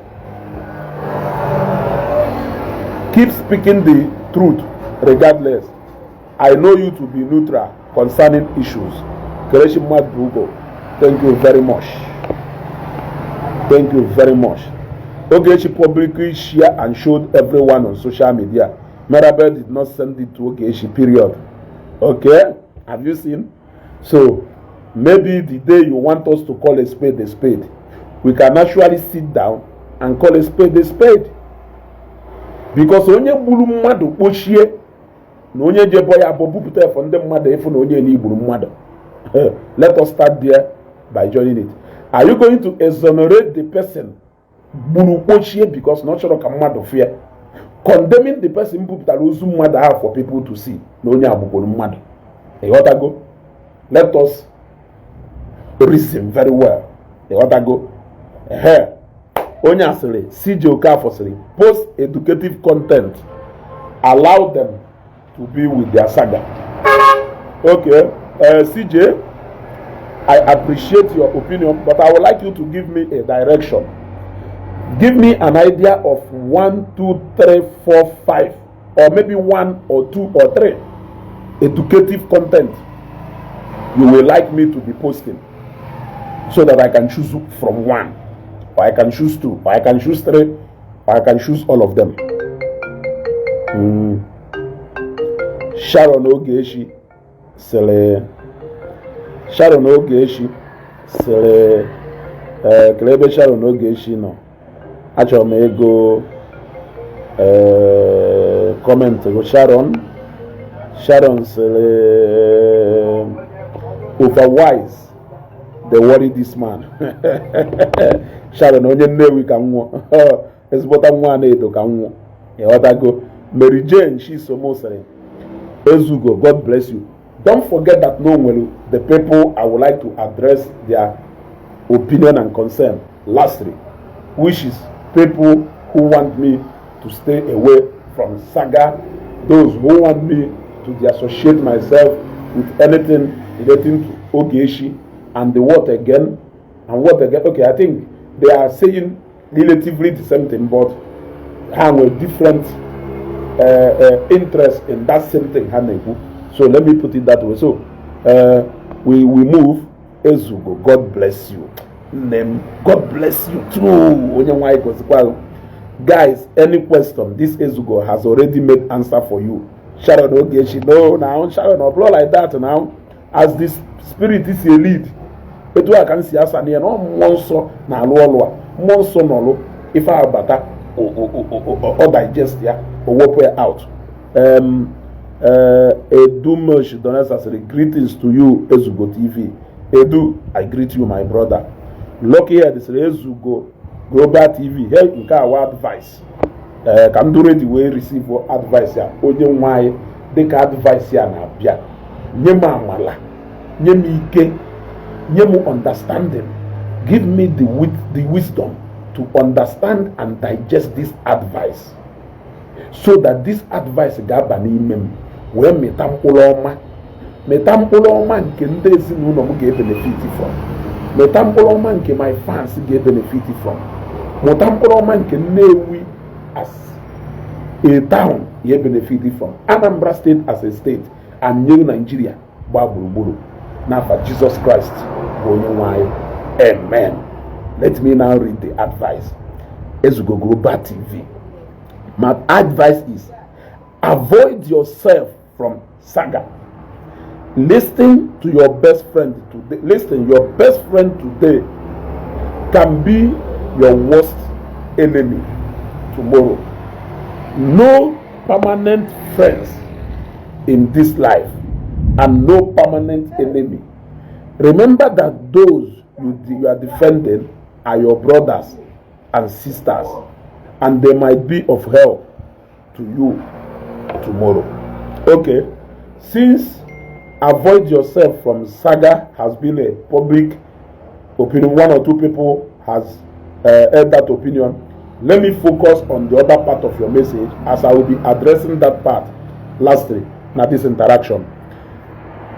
Keep speaking the truth regardless. I know you to be neutral concerning issues. Thank you very much. Thank you very much. Ogechi publicly shared and showed everyone on social media. Marabel did not send it to Ogechi, period. Okay? Have you seen? So, maybe the day you want us to call a spade, we can actually sit down and call a spade. Because onye gburu mmadụ kpochie na onye jebo ya bụ bupụta efo ndị mmadụ efu na onye ni gburu mmadụ. Let us start there by joining it. Are you going to exonerate the person gburu kpochie because not sure ka mmadụ fear? Condemning the person bupụtara ozu mmadụ ahụ for people to see na onye agburu mmadụ. Go? Let us reason very well. Go? Onye asịrị CJ Okafor sịrị post educative content, allow them to be with their saga. Okay, CJ, I appreciate your opinion, but I would like you to give me a direction. Give me an idea of 1, 2, 3, 4, 5, or maybe 1 or 2 or 3 educative content you will like me to be posting, so that I can choose from 1. Or I can choose 2, or I can choose 3, or I can choose all of them. Sharon Ogechi sele klebe Sharon Ogechi no. Achọrọ m ego comment go Sharon sele overwise, they worry this man. Sharon, onye Nnewi ka nwo. Ezbota nwa na-edo ka nwo. Go. Mary Jane, she's almost saying, Ezugo, God bless you. Don't forget that the people I would like to address their opinion and concern. Lastly, which is people who want me to stay away from Saga, those who want me to dissociate myself with anything relating to Ogechi and the what again, and what again. Okay, I think they are saying relatively the same thing, but have a different interest in that same thing. So let me put it that way. So we move. Ezugo, God bless you. Name, God bless you too. Guys, any question? This Ezugo has already made answer for you. Sharon Ogechi, no, now Sharon upload like that now. As this spirit is a lead, but I can see us and no monso na lo monso no if I bata or digest ya or work out. Edu Mosh Donesa said, greetings to you, Ezugo TV. Edu, I greet you, my brother. Lucky here, this Ezugo Global TV. Here you can our advice. Can do the way receive advice here. Oje why they can advice here na bia. Nyema mala, nyemi ike, nyemu understanding. Give me the wisdom to understand and digest this advice, so that this advice gabani mem. Where metampoloma nke ndị ezinụlọ m ga-benefit from, metampoloma nke my fans ga-benefit from, metampoloma nke Nnewi as a town ga-benefit from, Anambra State as a state, and New Nigeria gba gburugburu n'afa Jesus Christ bụ onye nwe anyị. Amen. Let me now read the advice. Ezugo Global TV. My advice is, avoid yourself from Saga. Listen to your best friend today. Listen, your best friend today can be your worst enemy tomorrow. No permanent friends in this life and no permanent enemy. Remember that those you are defending are your brothers and sisters, and they might be of help to you tomorrow. Okay, since avoid yourself from Saga has been a public opinion, one or two people has heard that opinion, let me focus on the other part of your message, as I will be addressing that part lastly now this interaction.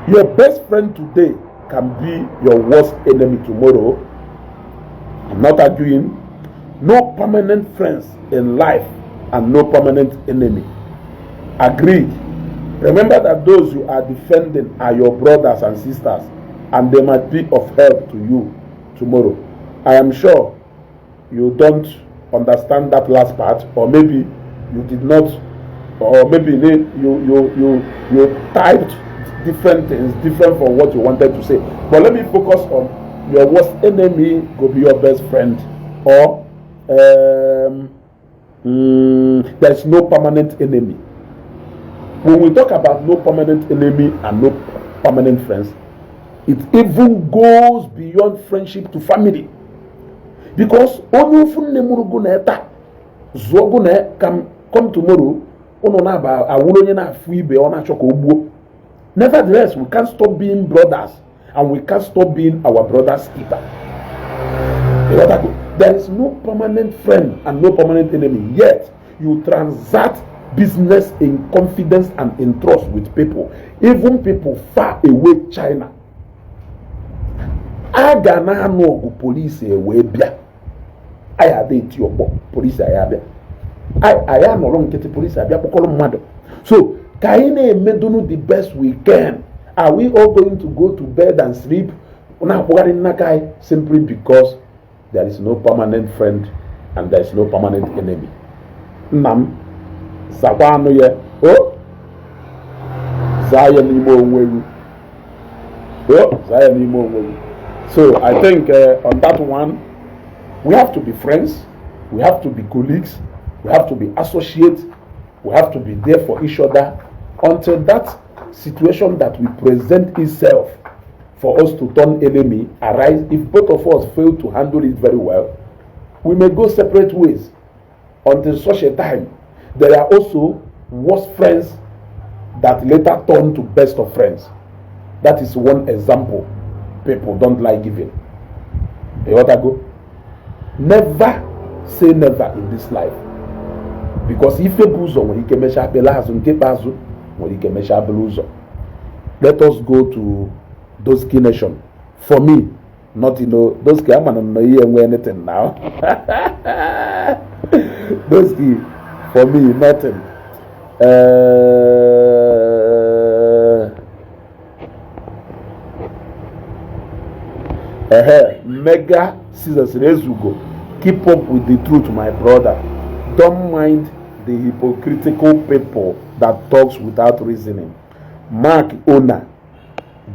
Your best friend today can be your worst enemy tomorrow. I'm not arguing. No permanent friends in life and no permanent enemy. Agreed. Remember that those you are defending are your brothers and sisters, and they might be of help to you tomorrow. I am sure you don't understand that last part, or maybe you did not, or maybe you typed different things, different from what you wanted to say. But let me focus on your worst enemy could be your best friend, or there's no permanent enemy. When we talk about no permanent enemy and no permanent friends, it even goes beyond friendship to family. Because come tomorrow, nevertheless, we can't stop being brothers, and we can't stop being our brother's keeper. There is no permanent friend and no permanent enemy, yet you transact business in confidence and in trust with people, even people far away China. I gana no police away bia. I had it your police I have. I am no long get police I have. So Kaine may do the best we can. Are we all going to go to bed and sleep simply because there is no permanent friend and there is no permanent enemy? Nam Zabano ye oh Zion Imo. So I think on that one, we have to be friends, we have to be colleagues, we have to be associates, we have to be there for each other until that situation that we present itself for us to turn enemy arise. If both of us fail to handle it very well, we may go separate ways until such a time. There are also worst friends that later turn to best of friends. That is one example people don't like giving. You want to go? Never say never in this life. Because if you buzo when you can measure belazo, when you can measure beluzo. Let us go to those key nation. For me, not those key, I'm not know anything now. Those key, for me, nothing. Mega scissors rezugo. Keep up with the truth, my brother. Don't mind the hypocritical people that talks without reasoning. Mark Ona,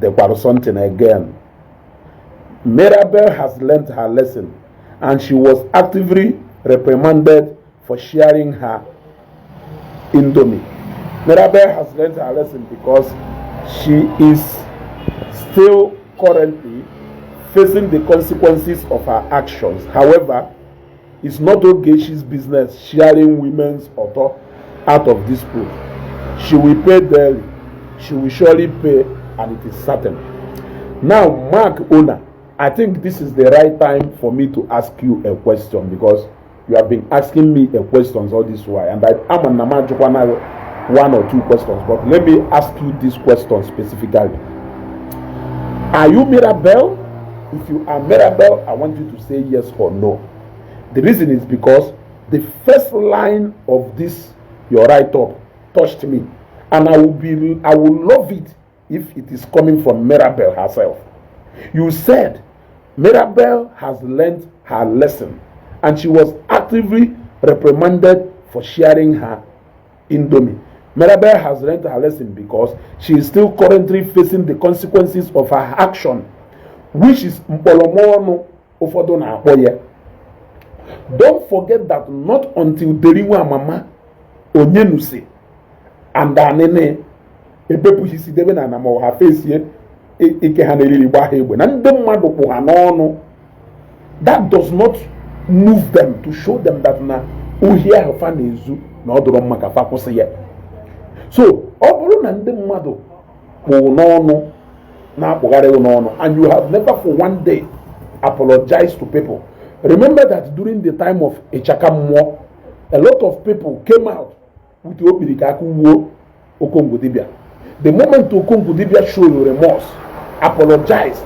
the Confronting again. Mirabel has learned her lesson, and she was actively reprimanded for sharing her Indomie. Mirabel has learned her lesson because she is still currently facing the consequences of her actions. However, it's not Ogechi's business sharing women's author out of dispute. She will pay daily. She will surely pay, and it is certain. Now, Mark Ona, I think this is the right time for me to ask you a question, because you have been asking me a questions all this while, and I'm on one or two questions, but let me ask you this question specifically. Are you Mirabel? If you are Mirabel, I want you to say yes or no. The reason is because the first line of this, your write-up, touched me. And I will love it if it is coming from Mirabel herself. You said Mirabel has learned her lesson, and she was actively reprimanded for sharing her Indomie. Mirabel has learned her lesson because she is still currently facing the consequences of her action, which is mpolomono ufodo na akpoye. Don't forget that not until deriwa mama onyenuse and anene ebepu hisi debe na na mo ha face ye ike ha neriri gba ha egbe na ndị mmadụ kpụ ha n'ọnụ. That does not move them to show them that na uhie ahụ fa na-ezu na ọ dụrụ mma ka fa kwụsị ya. So ọ bụrụ na ndị mmadụ kpụ n'ọnụ na-akpụgharị n'ọnụ, and you have never for one day apologized to people. Remember that during the time of Ichakammo, a lot of people came out with Obirikaku Okongudibia. The moment Okongudibia showed remorse, apologized,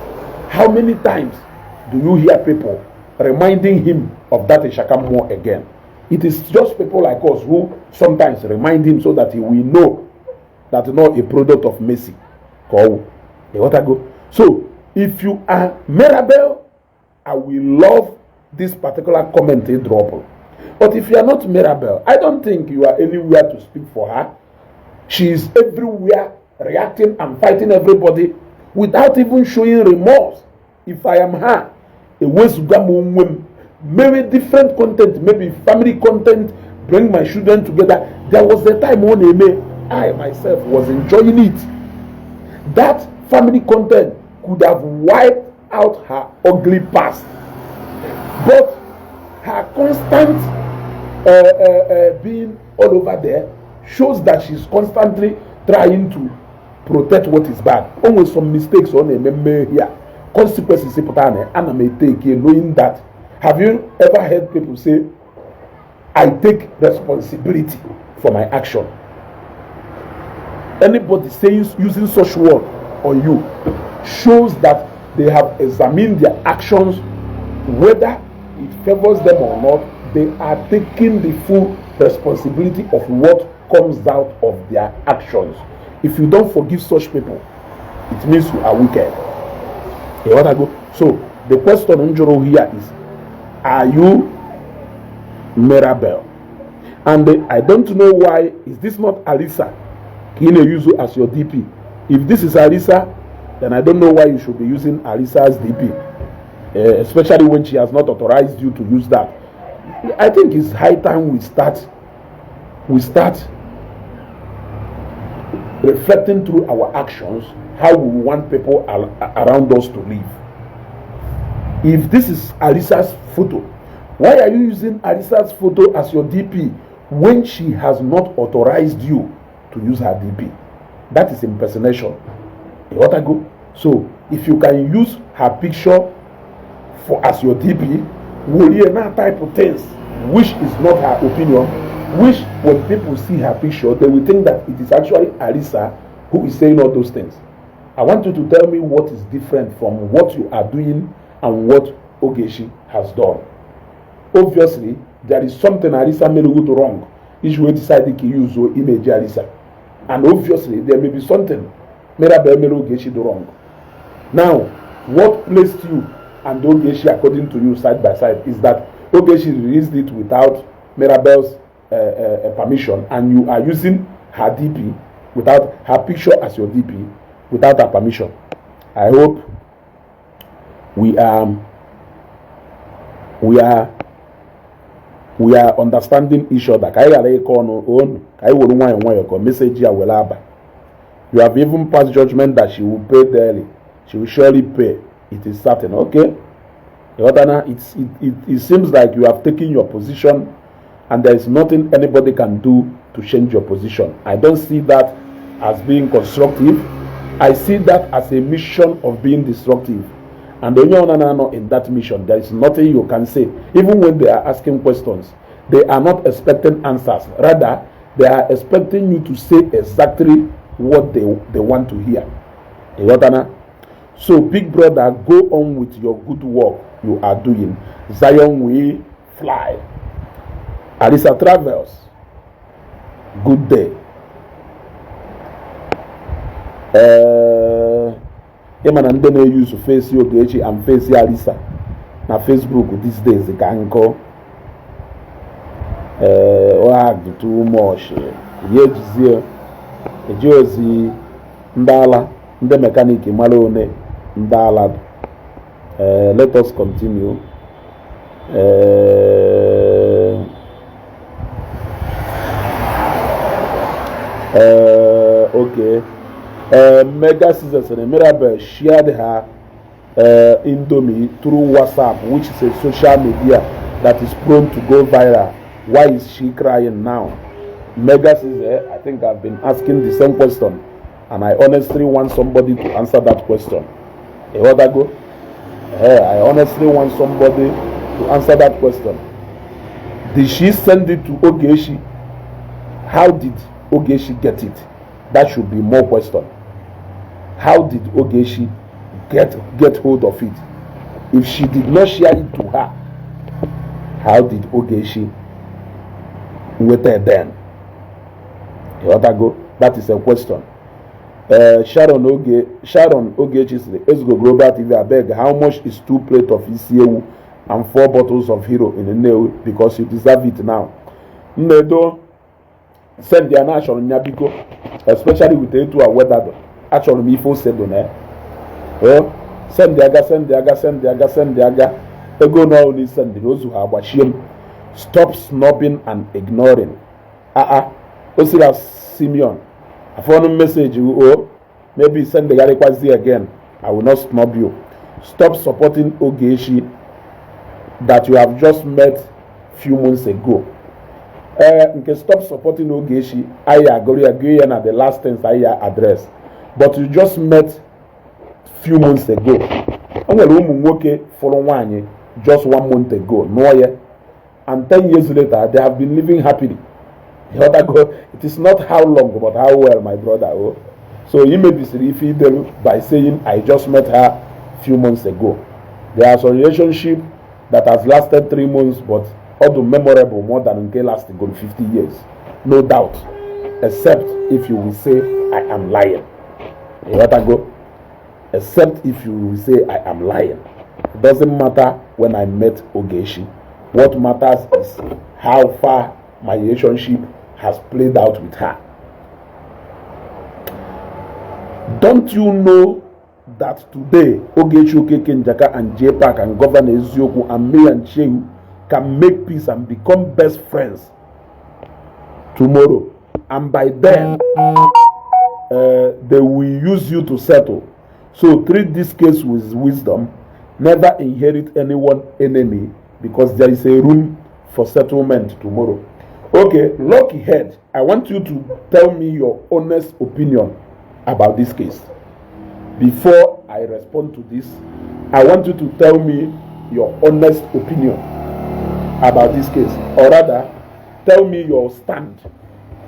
how many times do you hear people reminding him of that Ichakammo again? It is just people like us who sometimes remind him so that he will know that not a product of mercy. So, if you are Mirabel, I will love this particular comment he dropped. But if you are not Mirabel, I don't think you are anywhere to speak for her. She is everywhere reacting and fighting everybody without even showing remorse. If I am her, maybe different content, maybe family content, bring my children together. There was a time when I myself was enjoying it. That family content could have wiped out her ugly past. But her constant being all over there shows that she's constantly trying to protect what is bad. Always some mistakes on a here. Consequences and may take knowing that. Have you ever heard people say, I take responsibility for my action? Anybody saying using such word on you shows that they have examined their actions, whether it favors them or not. They are taking the full responsibility of what comes out of their actions. If you don't forgive such people, it means you are wicked. You want to go? So the question on Joro here is, are you Mirabel? And I don't know why is this not Alisa Kine Yuzu as your DP. If this is Alisa, then I don't know why you should be using Alisa's DP, especially when she has not authorized you to use that. I think it's high time we start reflecting through our actions how we want people around us to live. If this is Arisa's photo, why are you using Arisa's photo as your DP when she has not authorized you to use her DP? That is impersonation. You want to go? So if you can use her picture as your DP, that type of things, which is not her opinion, which when people see her picture, they will think that it is actually Arisa who is saying all those things. I want you to tell me what is different from what you are doing and what Ogechi has done. Obviously, there is something Arisa made wrong. If you decide to use your image Arisa. And obviously, there may be something Ogechi do wrong. Now, what placed you and Ogechi, according to you, side by side, is that Ogechi released it without Mirabel's permission, and you are using her DP without her picture as your DP without her permission. I hope we are understanding each other. Message. You have even passed judgment that she will pay daily. She will surely pay. It is certain. Okay? It seems like you have taken your position and there is nothing anybody can do to change your position. I don't see that as being constructive. I see that as a mission of being destructive. And when you're in that mission, there is nothing you can say. Even when they are asking questions, they are not expecting answers. Rather, they are expecting you to say exactly what they want to hear. So, big brother, go on with your good work you are doing. Zion will fly. Arisa travels. Good day. Emana ndị na-use face Ogechi and face Arisa na Facebook these days ka nkọ too much. Eji ozi ndala ndị mechanic mara one ndala. Let us continue. Okay. Mega Scissors and Mirabel shared her Indomie through WhatsApp, which is a social media that is prone to go viral. Why is she crying now? Mega Scissors, I think I've been asking the same question, and I honestly want somebody to answer that question. I honestly want somebody to answer that question. Did she send it to Ogechi? How did Ogechi get it? That should be more question. How did Ogechi get hold of it? If she did not share it to her, how did Ogechi wait there then? That is a question. Sharon Ogechi says, let's go Global TV. I beg, how much is 2 plates of ECU and 4 bottles of Hero in the nail? Because you deserve it now. Nedo send the national Nyabiko, especially with the 2 weather. Actually, me for said on send the aga. Ego no only send those who have watching. Stop snobbing and ignoring. Osira Simeon. I found a message. Maybe send the Garikwazi again. I will not snub you. Stop supporting Ogechi that you have just met few months ago. Okay, stop supporting Ogechi. I agree at the last things I address. But you just met few months ago. I'm going for one just 1 month ago. No, and 10 years later, they have been living happily. It is not how long, but how well, my brother. So you may be serious by saying, I just met her few months ago. There is a relationship that has lasted 3 months, but although memorable more than it lasted 50 years. No doubt. Except if you will say, I am lying. Except if you will say, I am lying. It doesn't matter when I met Ogechi. What matters is how far my relationship has played out with her. Don't you know that today Ogechi Okeke Saga and J-Pack and Governor Ezioku and me and Shehu can make peace and become best friends tomorrow, and by then they will use you to settle. So treat this case with wisdom. Never inherit anyone's enemy, because there is a room for settlement tomorrow. Okay, Lucky Head, I want you to tell me your honest opinion about this case. Before I respond to this, I want you to tell me your honest opinion about this case, or rather, tell me your stand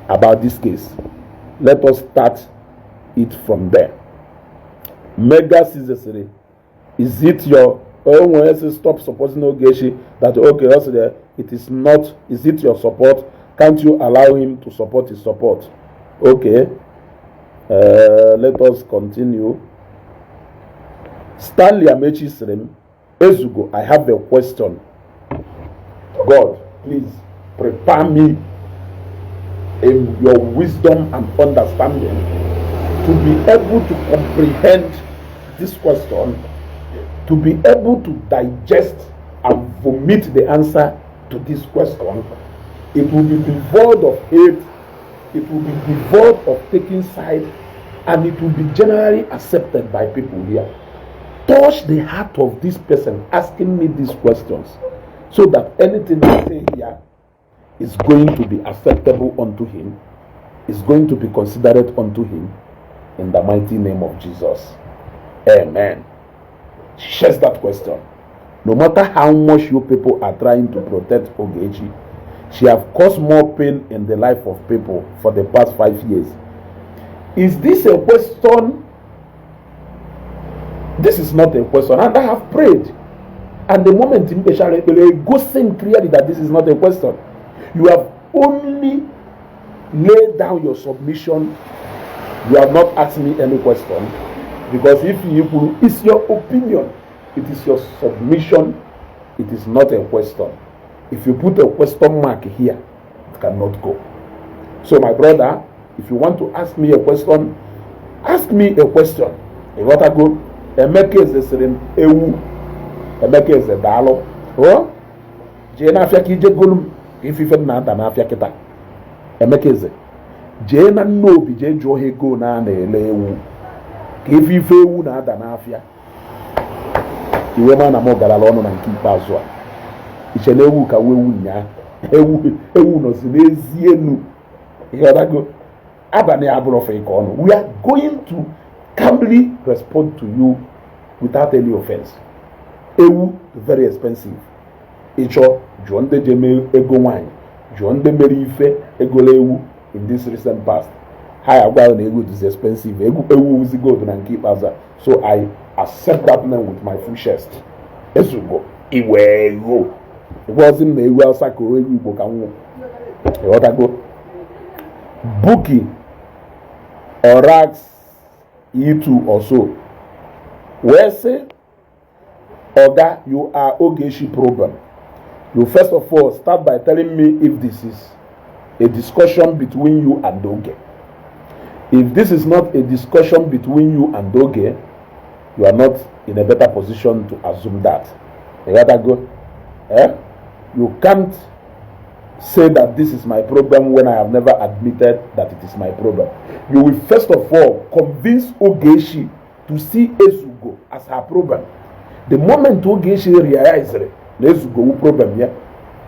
about this case. Let us start it from there. Mega Caesar, is it your own? Stop supporting Ogechi, that okay, also there, it is not. Is it your support? Can't you allow him to support his support? Okay, let us continue. Stanley Amechi Srem, Ezugo, I have a question. God, please prepare me in your wisdom and understanding to be able to comprehend this question, to be able to digest and vomit the answer to this question. It will be devoid of hate, it will be devoid of taking side, and it will be generally accepted by people here. Touch the heart of this person asking me these questions, so that anything I say here is going to be acceptable unto him, is going to be considerate unto him, in the mighty name of Jesus. Amen. She shares that question. No matter how much you people are trying to protect Ogechi, she have caused more pain in the life of people for the past 5 years. Is this a question? This is not a question. And I have prayed. And the moment in go saying clearly that this is not a question. You have only laid down your submission. You have not asked me any question. Because if you, it's your opinion, it is your submission, it is not a question. If you put a question mark here, it cannot go. So my brother, if you want to ask me a question, ask me a question. You want to go? Emeka is a ewu. Emeka is a dalo. Oh? Jena afya ki je golum. If you na anda na afya kita. Emeka is. Jena no bi je jo he go na na ele ewu. If you ewu na anda na afya. Iwe ma na mo galala ono na nke ikpeazụ a. Iche na ewu ka wewu nya. Ewu no si n'ezi enu. You want to go? Abani aburo fe ka ono. We are going to calmly respond to you without any offense. Ewu very expensive. Icho jonde jeme ego wine. Jonde meri ife ego ewu in this recent past. High agwa na ewu is expensive. Ewu is good na nke ikpeazụ. So I accept that name with my full chest. Ezugo iwe ego. It wasn't na ewu asa ko ewu Igbo ka nwo. You want to go? Buki or Rags E2 or so. Where say, Oga, you are Ogechi problem. You first of all start by telling me if this is a discussion between you and Oge. If this is not a discussion between you and Oge, you are not in a better position to assume that. You gotta go. You can't say that this is my problem when I have never admitted that it is my problem. You will first of all convince Ogechi to see Ezugo as her problem. The moment Ogechi realizes Ezugo problem here,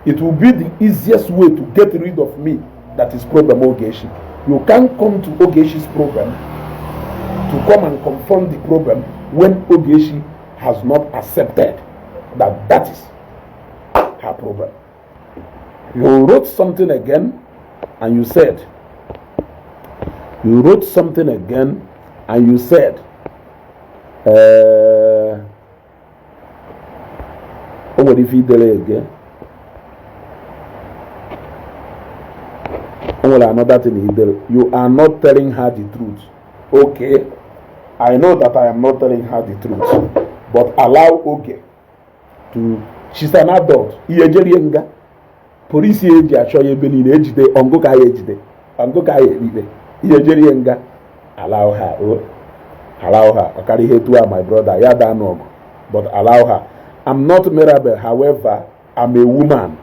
it will be the easiest way to get rid of me. That is problem Ogechi. You can't come to Ogechi's problem to come and confront the problem when Ogechi has not accepted that that is her problem. You wrote something again and you said, what if he delay again? Another thing he did. You are not telling her the truth. Okay, I know that I am not telling her the truth, but allow Oge to. She's an adult. Police eji achọ ya ebe niile ejide ongo ka ya ejide ongo ka ya ekpe ihe jeri nga allow her akari ihe to my brother ya da no, but allow her. I'm not Mirabel, however I'm a woman.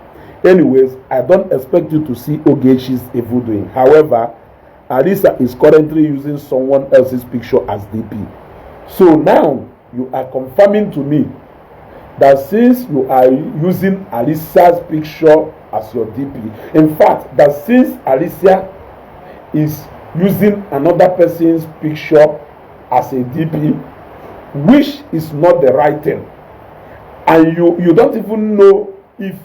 Anyways, I don't expect you to see Ogechi's evil doing. However, Alisa is currently using someone else's picture as DP. So now you are confirming to me that since you are using Alicia's picture as your DP, in fact, that since Alicia is using another person's picture as a DP, which is not the right thing, and you don't even know if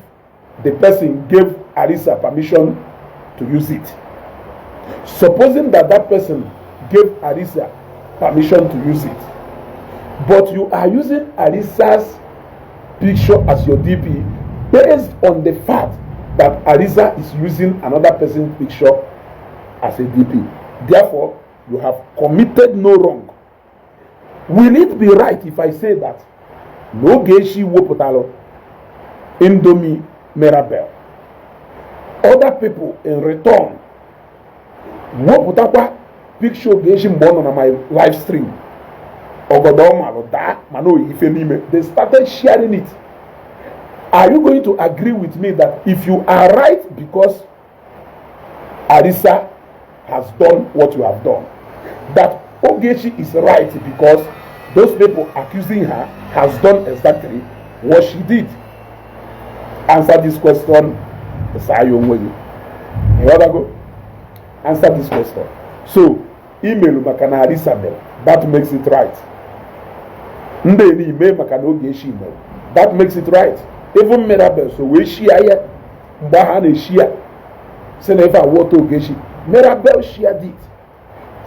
the person gave Alisa permission to use it. Supposing that that person gave Alisa permission to use it, but you are using Alisa's picture as your DP based on the fact that Alisa is using another person's picture as a DP. Therefore, you have committed no wrong. Will it be right if I say that Ogechi Wopotalo, Indomie Mirabel, other people in return Wopotakwa picture Ogechi Mbono on my live stream? They started sharing it. Are you going to agree with me that if you are right because Alisa has done what you have done, that Ogechi is right because those people accusing her has done exactly what she did? Answer this question. Answer this question. So, email Makana Alisa, that makes it right. That makes it right. Even Mirabel, so we share Bahane share. Senever what Ogechi. Mirabel shared it.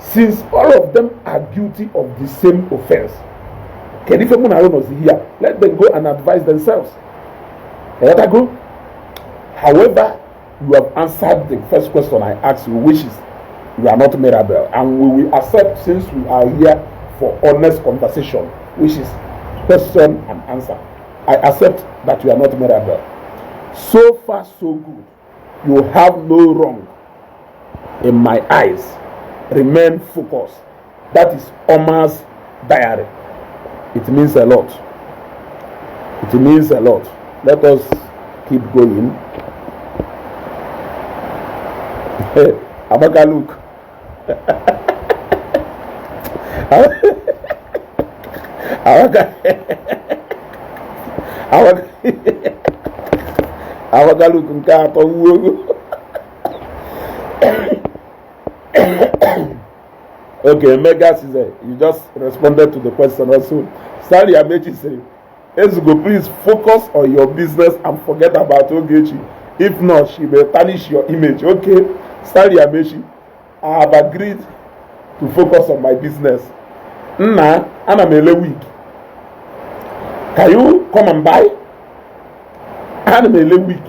Since all of them are guilty of the same offense, let them go and advise themselves. However, you have answered the first question I asked you, which is you are not Mirabel, and we will accept, since we are here for honest conversation, which is question and answer. I accept that you are not Mirabel. So far, so good. You have no wrong in my eyes. Remain focused. That is Omar's diary. It means a lot. It means a lot. Let us keep going. Amaka, look. Amaka, look. Okay, Mega Caesar, you just responded to the question also. Stanley Amechi say, Ezugo, please focus on your business and forget about Ogechi. If not, she will tarnish your image. Okay, Stanley Amechi, I have agreed to focus on my business. Nna, ana mele week. Can you come and buy? Ana mele week.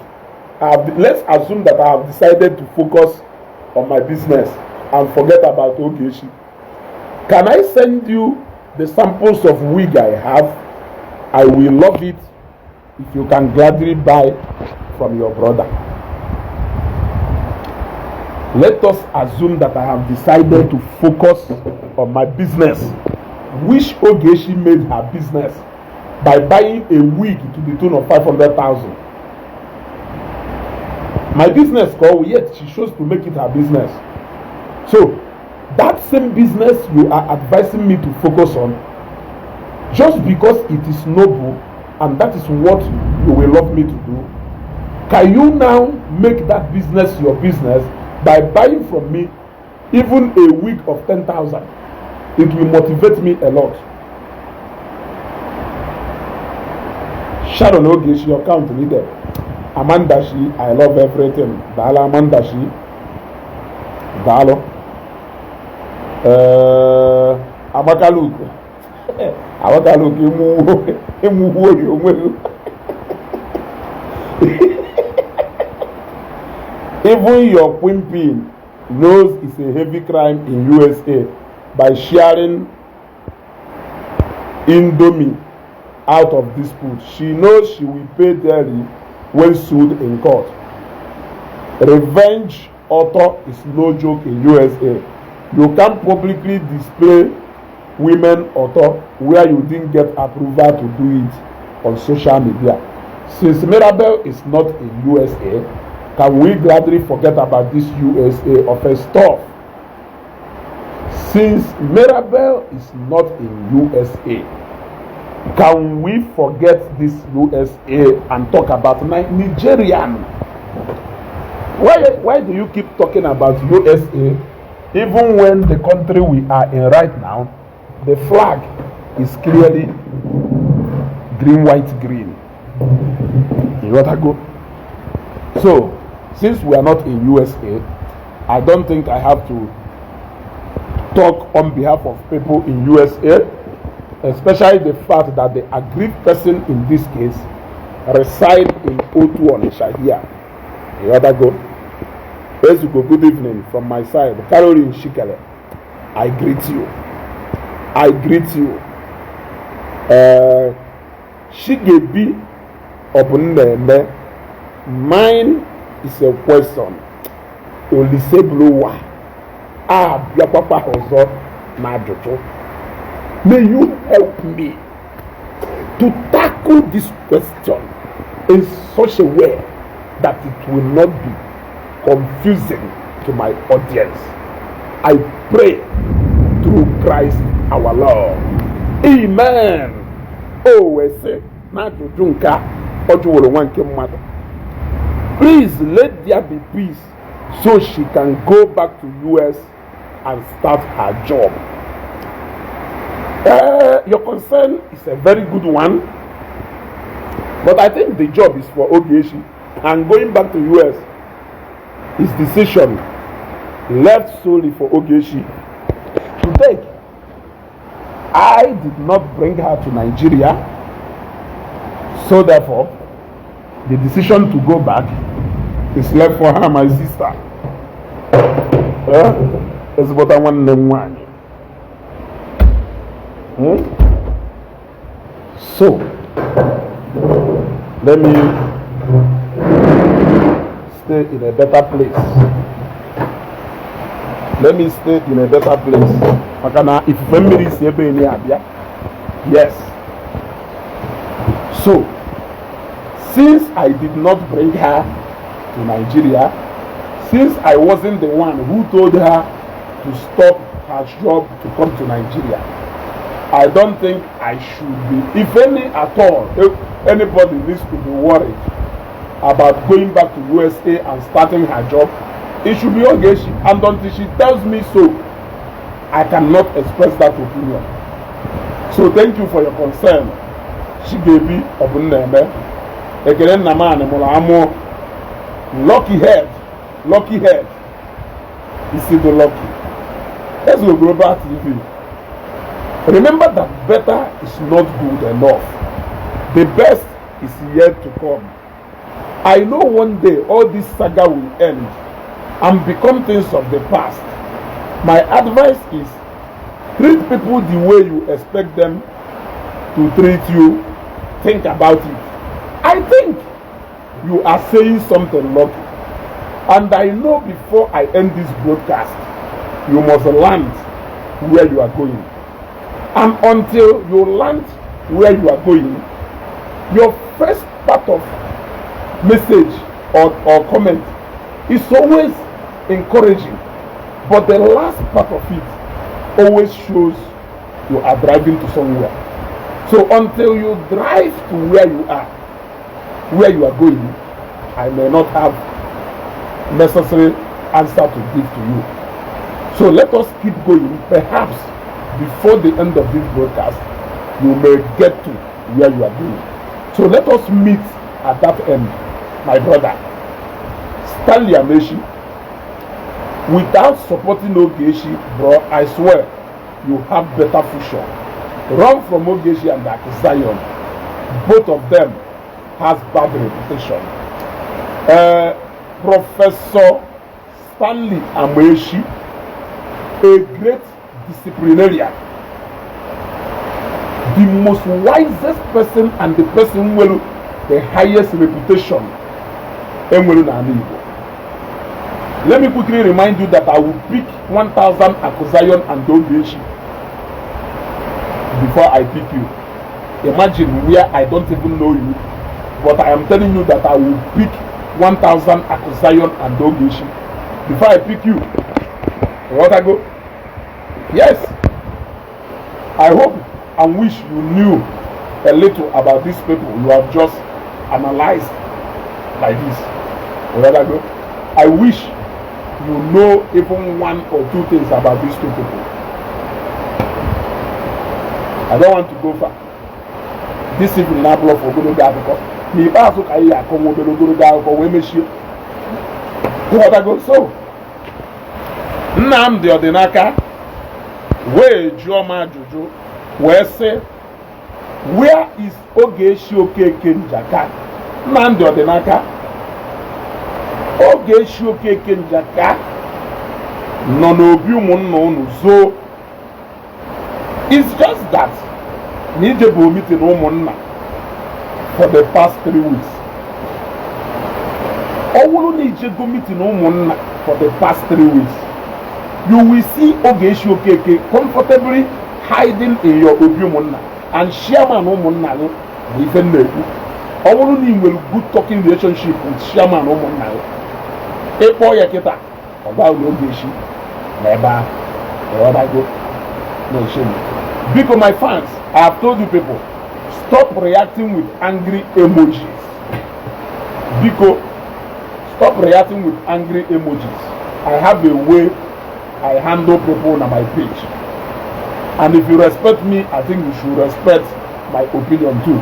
Let's assume that I have decided to focus on my business and forget about Ogechi. Can I send you the samples of wig I have? I will love it if you can gladly buy from your brother. Let us assume that I have decided to focus on my business, which Ogechi made her business by buying a wig to the tune of 500,000. My business call, yet she chose to make it her business. So, that same business you are advising me to focus on, just because it is noble and that is what you will love me to do, can you now make that business your business by buying from me even a wig of 10,000? It will motivate me a lot. Sharon Ogechi, your account leader. Amanda Shi, I love everything. Dala Amanda Shi. Dalo. Abakaluk. Abakaluk, even your pimping knows it's a heavy crime in USA by sharing Indomie out of dispute. She knows she will pay dearly when sued in court. Revenge author is no joke in USA. You can't publicly display women author where you didn't get approval to do it on social media. Since Mirabel is not in USA, can we gladly forget about this USA offense stuff? Since Mirabel is not in USA, can we forget this USA and talk about Nigerian? Why do you keep talking about USA even when the country we are in right now, the flag is clearly green, white, green? You want to go? So, since we are not in USA, I don't think I have to talk on behalf of people in USA, especially the fact that the aggrieved person in this case reside in O2 Onitsha here. You want to go? Good evening from my side. Caroline Shikele, I greet you. I greet you. Shigebi Opuneme, mine is a question. Olisebluwa. Biapapa Hozo Najoto. May you help me to tackle this question in such a way that it will not be confusing to my audience. I pray through Christ our Lord. Amen. Oh, we say, please let there be peace so she can go back to US and start her job. Your concern is a very good one, but I think the job is for Ogechi, and going back to US is decision left solely for Ogechi to take. I did not bring her to Nigeria, so therefore the decision to go back is left for her, my sister. It's about a one name one. So let me stay in a better place. Let me stay in a better place. If family is yes. So, since I did not bring her to Nigeria, since I wasn't the one who told her to stop her job to come to Nigeria, I don't think I should be, if any at all, if anybody needs to be worried about going back to USA and starting her job, it should be Ogechi. And until she tells me so, I cannot express that opinion. So thank you for your concern. Shigebi Obuneme. Again, Namane Molamo. Lucky head. Lucky head. You see the lucky. Let's go Global TV. Remember that better is not good enough. The best is yet to come. I know one day all this saga will end and become things of the past. My advice is, treat people the way you expect them to treat you. Think about it. I think you are saying something lucky. And I know before I end this broadcast, you must land where you are going. And until you land where you are going, your first part of message or comment is always encouraging. But the last part of it always shows you are driving to somewhere. So until you drive to where you are going, I may not have necessary answer to give to you. So let us keep going. Perhaps before the end of this broadcast, you may get to where you are going. So let us meet at that end, my brother. Stanley Amechi. Without supporting Ogechi, bro, I swear you have better future. Run from Ogechi and Zion. Both of them has bad reputation. Professor Stanley Amechi, a great disciplinarian, the most wisest person and the person with the highest reputation in Igbo. Let me quickly remind you that I will pick 1,000 Akuzayon and Ogechi before I pick you. Imagine where I don't even know you, but I am telling you that I will pick 1,000 Akuzayon and Ogechi before I pick you. What I go? Yes, I hope and wish you knew a little about these people you have just analyzed like this. I wish you know even one or two things about these two people. I don't want to go far. This evening na block for Guru Gabiko. Me pass look at come over Guru Gabiko we make sure. So Nnamdi Odinaka we Joma Jojo we say where is Ogechi Okeke Saga? Nnamdi Odinaka Ogechi Okeke Saga no n'obi ụmụnna unu zo. It's just that Nije bụ meeting ụmụnna for the past 3 weeks. Owulu Nije go meeting ụmụnna for the past 3 weeks. You will see Ogechi Okeke comfortably hiding in your obi ụmụnna and chairman ụmụnna gị bụ ife nnekwu. Owulu ni nwere good talking relationship with chairman ụmụnna gị. Ịkpọ ya kịta ọba ụlọ Ogechi na ebe ahụ. No shame. Because my fans, I have told you people, stop reacting with angry emojis. Because stop reacting with angry emojis. I have a way I handle people on my page. And if you respect me, I think you should respect my opinion too.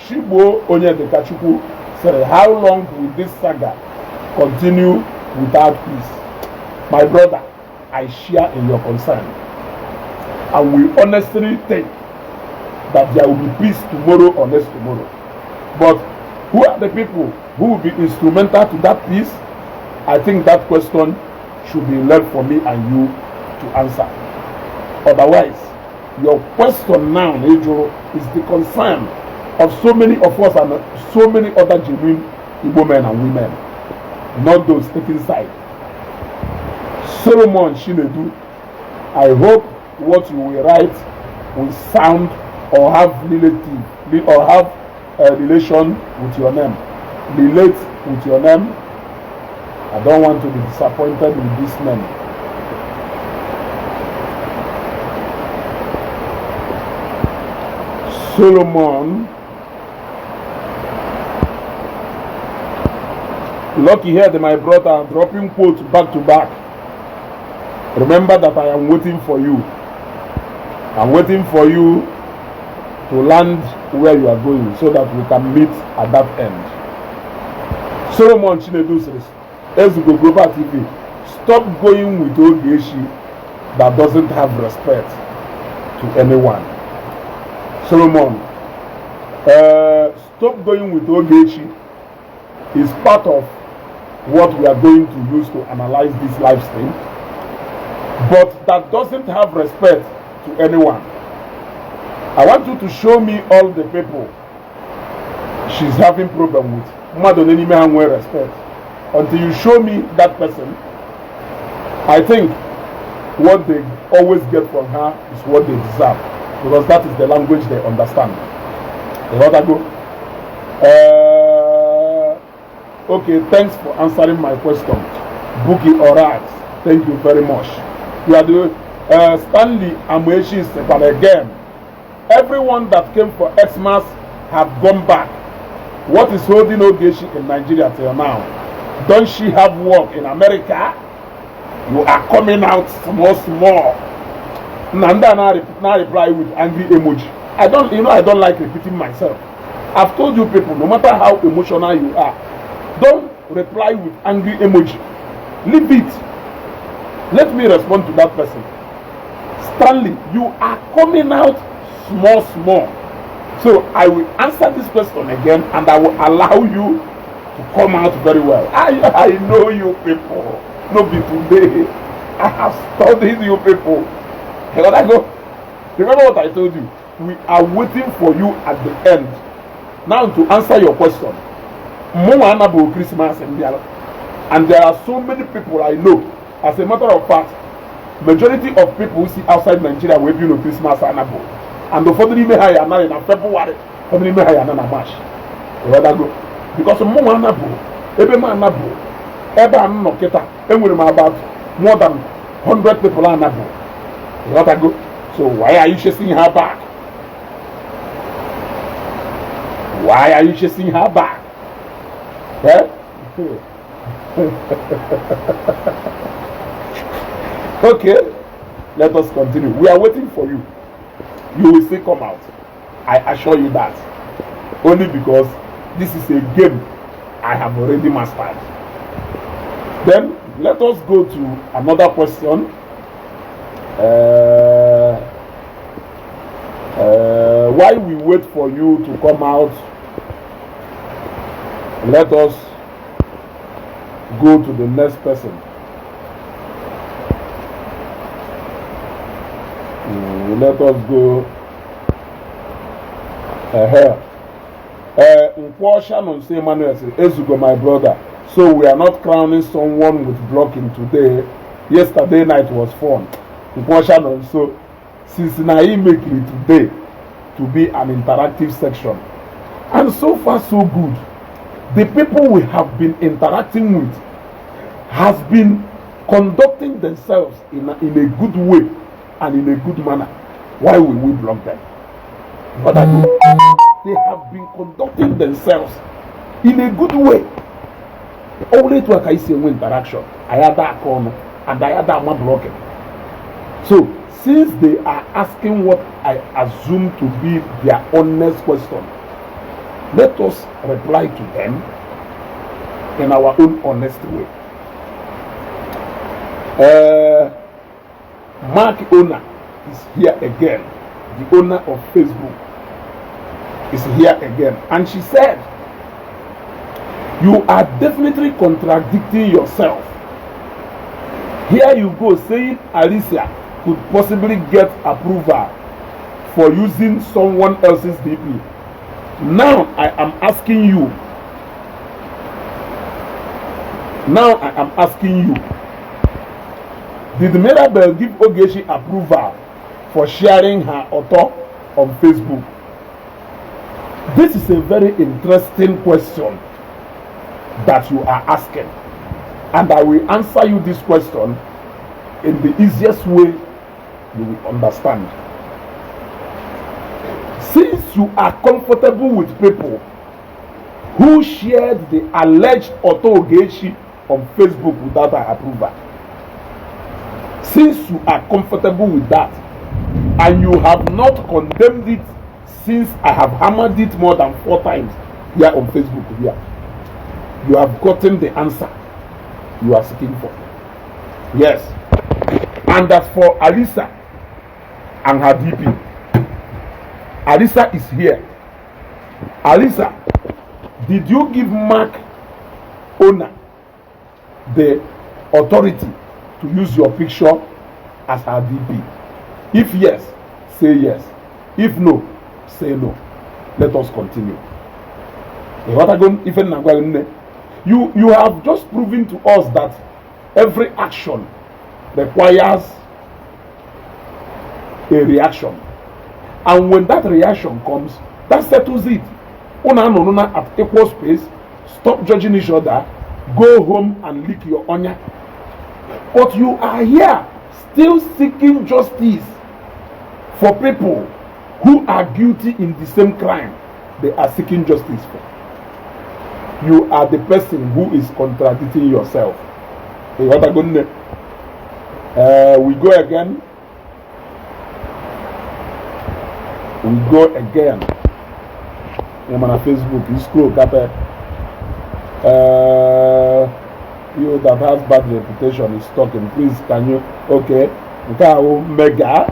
Shibo Onyedekachukwu said, how long will this saga continue without peace? My brother, I share in your concern. And we honestly think that there will be peace tomorrow or next tomorrow. But who are the people who will be instrumental to that peace? I think that question should be left for me and you to answer. Otherwise, your question now, Nejo, is the concern of so many of us and so many other genuine Igbo men and women, not those taking side. Solomon Shinedu, I hope what you will write will sound or have relative or have a relation with your name. Relate with your name. I don't want to be disappointed with this name. Solomon. Lucky here that my brother dropping quotes back to back. Remember that I am waiting for you. I'm waiting for you to land where you are going so that we can meet at that end. Solomon Chinedu says, Ezugo Global TV, stop going with Ogechi that doesn't have respect to anyone. Solomon, stop going with Ogechi is part of what we are going to use to analyze this live stream. But that doesn't have respect to anyone. I want you to show me all the people she's having problem with. Madoneni may have respect. Until you show me that person, I think what they always get from her is what they deserve. Because that is the language they understand. You know that go? Okay, thanks for answering my question. Bookie Orat, thank you very much. You are the Stanley Amechi but again. Everyone that came for Xmas have gone back. What is holding Ogechi in Nigeria till now? Don't she have work in America? You are coming out small. Nanda now reply with angry emoji. I don't like repeating myself. I've told you people, no matter how emotional you are, don't reply with angry emoji. Leave it. Let me respond to that person. Stanley, you are coming out small. So I will answer this question again and I will allow you to come out very well. I know you people. No be today. I have studied you people. Remember what I told you? We are waiting for you at the end. Now to answer your question. Christmas and there are so many people I know. As a matter of fact, majority of people who see outside Nigeria will be no Christmas and Abo. And the family may hire now in February, family may hire now in March. Because Monabo, every man Nabo, ever no keta, and we about more than 100 people are not. You got to go. So why are you chasing her back? Why are you chasing her back? Eh? Okay, let us continue. We are waiting for you. You will still come out. I assure you that. Only because this is a game I have already mastered. Then let us go to another question. While we wait for you to come out, let us go to the next person. Let us go Shannon say Manuel Ezugo, my brother. So we are not crowning someone with blocking today. Yesterday night was fun. Shannon, so since I make it today to be an interactive section, and so far so good. The people we have been interacting with has been conducting themselves in a good way and in a good manner. Why will we block them? But I do. They have been conducting themselves in a good way. Only to a interaction. I had that corner and I had that one blocking. So since they are asking what I assume to be their honest question, let us reply to them in our own honest way. Mark owner is here again. The owner of Facebook is here again. And she said, you are definitely contradicting yourself. Here you go saying Alicia could possibly get approval for using someone else's DP. Now I am asking you. Did Mirabel give Ogechi approval for sharing her author on Facebook? This is a very interesting question that you are asking. And I will answer you this question in the easiest way you will understand. Since you are comfortable with people who shared the alleged author Ogechi on Facebook without her approval, since you are comfortable with that, and you have not condemned it since I have hammered it more than 4 times here on Facebook here, you have gotten the answer you are seeking for. Yes. And as for Alisa and her DP, Alisa is here. Alisa, did you give Mark owner the authority to use your picture as her DP? If yes, say yes. If no, say no. Let us continue. You have just proven to us that every action requires a reaction. And when that reaction comes, that settles it. At equal space, stop judging each other, go home and lick your onion. But you are here still seeking justice for people who are guilty in the same crime they are seeking justice for. You are the person who is contradicting yourself. We go again. We go again. I'm on Facebook. You scroll, you that has bad reputation is talking. Please, can you? Okay. Mega.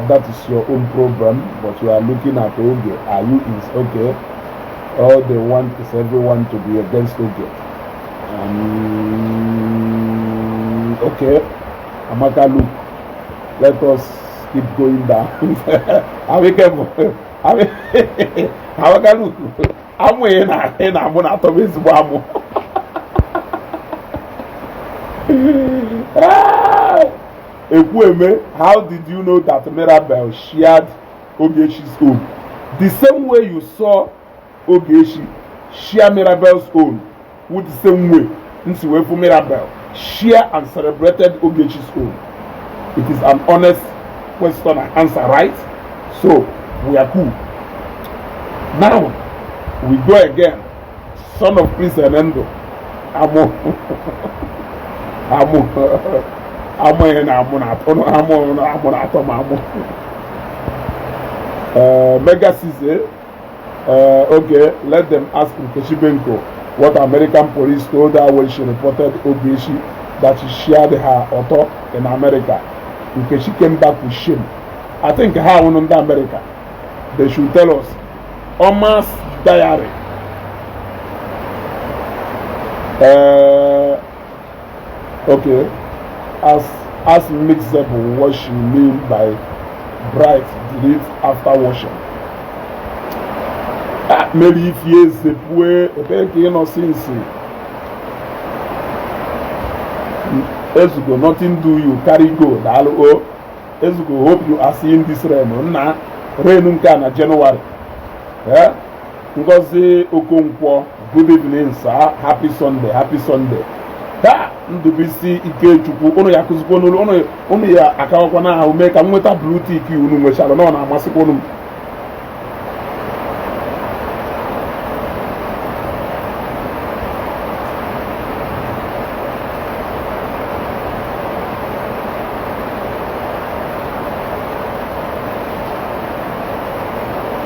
That is your own problem, but you are looking at Oge. Are you is okay? All they want is everyone to be against Oge. Okay, Amaka, look. Let us keep going down. Amaka, look. I'm waiting. I'm going to miss Bamu. Ekweme, how did you know that Mirabel shared Ogechi's home? The same way you saw Ogechi share Mirabel's own, with the same way Nsiwefu Mirabel share and celebrated Ogechi's own. It is an honest question and answer, right? So we are cool. Now we go again. Son of Prince Enendo. Mega Cisse. Okay, let them ask Nkechi Benko what American police told her when she reported Ogechi that she shared her auto in America. Nkechi came back with shame. I think her in America, they should tell us. Oma's diary. Okay, as mixed up what she mean by bright delete after washing. Maybe if yes, the poor, Ezugo, nothing do you carry go. Ezugo, hope you are seeing this rain. Rain na January. Ngozi Okonkwo, good evening, sir. Happy Sunday, happy Sunday. Ndubisi Ikechukwu, ono ya kuzikwo n'olu, ono ya akawakwa na ahụ mee ka nweta blue tick unu nwechara na ọ na-amasịkwa unu.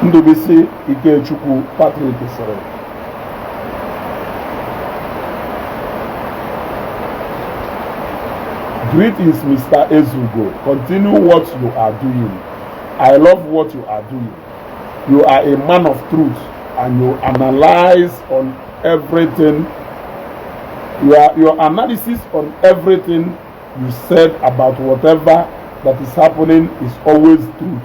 Ndubisi Ikechukwu Patrick sịrị. Greetings, Mr. Ezugo. Continue what you are doing. I love what you are doing. You are a man of truth and you analyze on everything. Your analysis on everything you said about whatever that is happening is always truth.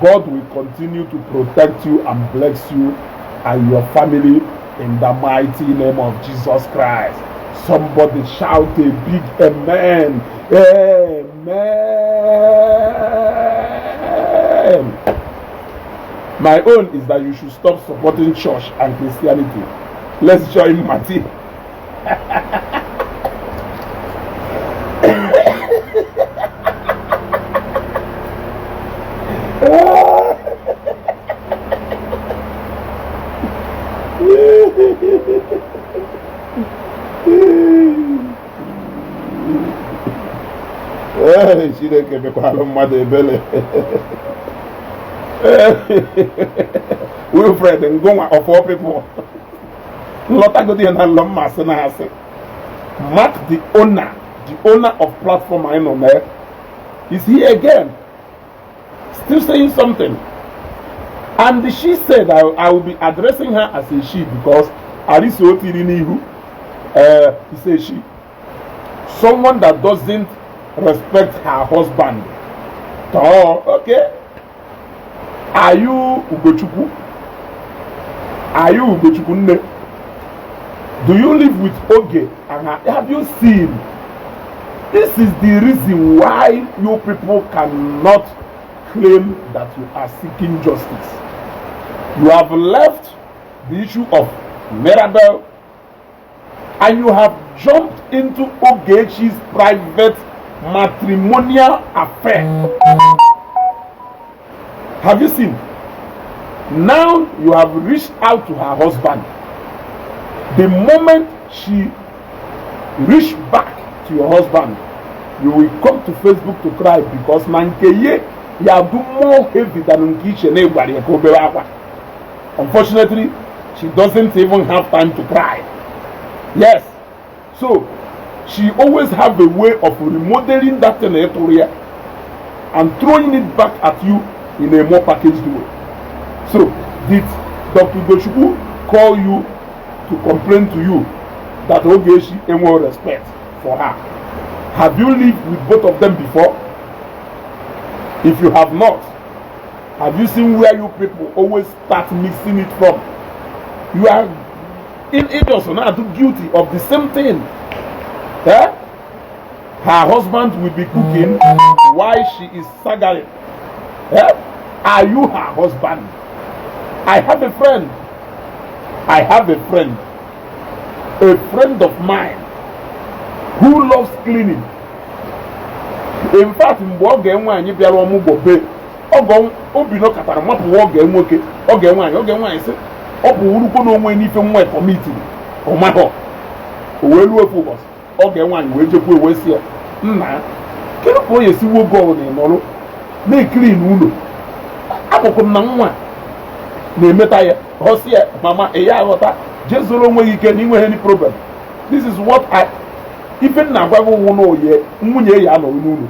God will continue to protect you and bless you and your family in the mighty name of Jesus Christ. Somebody shout a big amen. Amen. My own is that you should stop supporting church and Christianity. Let's join Mati. Chineke mekwara mmadụ ebele. Wilfred Ngonwa of all people. Lọtagodi na nlọ mmasị na asị. Mark the owner of platform I know there is here again. Still saying something. And she said I will be addressing her as a she because Ariso Tirinihu, he says she. Someone that doesn't respect her husband. Oh, okay. Are you Ugochukwu? Are you Ugochukwu? Do you live with Oge? And have you seen? This is the reason why you people cannot claim that you are seeking justice. You have left the issue of Mirabel and you have jumped into Ogechi's private matrimonial affair. Have you seen? Now you have reached out to her husband. The moment she reached back to your husband, you will come to Facebook to cry because Nankeye ya do more heavy than Nkiche. Unfortunately, she doesn't even have time to cry. Yes. So she always have a way of remodeling that territory and throwing it back at you in a more packaged way. So did Dr. Gochukwu call you to complain to you that Ogechi ain't more respect for her? Have you lived with both of them before? If you have not, have you seen where you people always start mixing it from? You are also now guilty of the same thing. Eh? Her husband will be cooking while she is sagaring. Eh? Are you her husband? I have a friend. I have a friend of mine who loves cleaning. In fact, mgbe ọ ga-enwe anyị bịara ọmụgwọ be ọgọ obino katara mapụ oge nwoke oge nwaanyị sị ọ bụ urukwu na onwe n'ife nwa kọmiti ọmahọ o wee luo ofu ụbọchị oge nwaanyị wee jekwa ewe si ya nna kedu ka o yesi nwoke ọrụ na ịnọrụ na-ekiri n'ụlọ akụkụ m na nwa na-emeta ya ọsị ya mama ya aghọta jee zoro onwe gị ike na inweghị any problem. This is what I ife nna agwa gị ụwụ n'oye nwunye ya anọghị n'ụlọ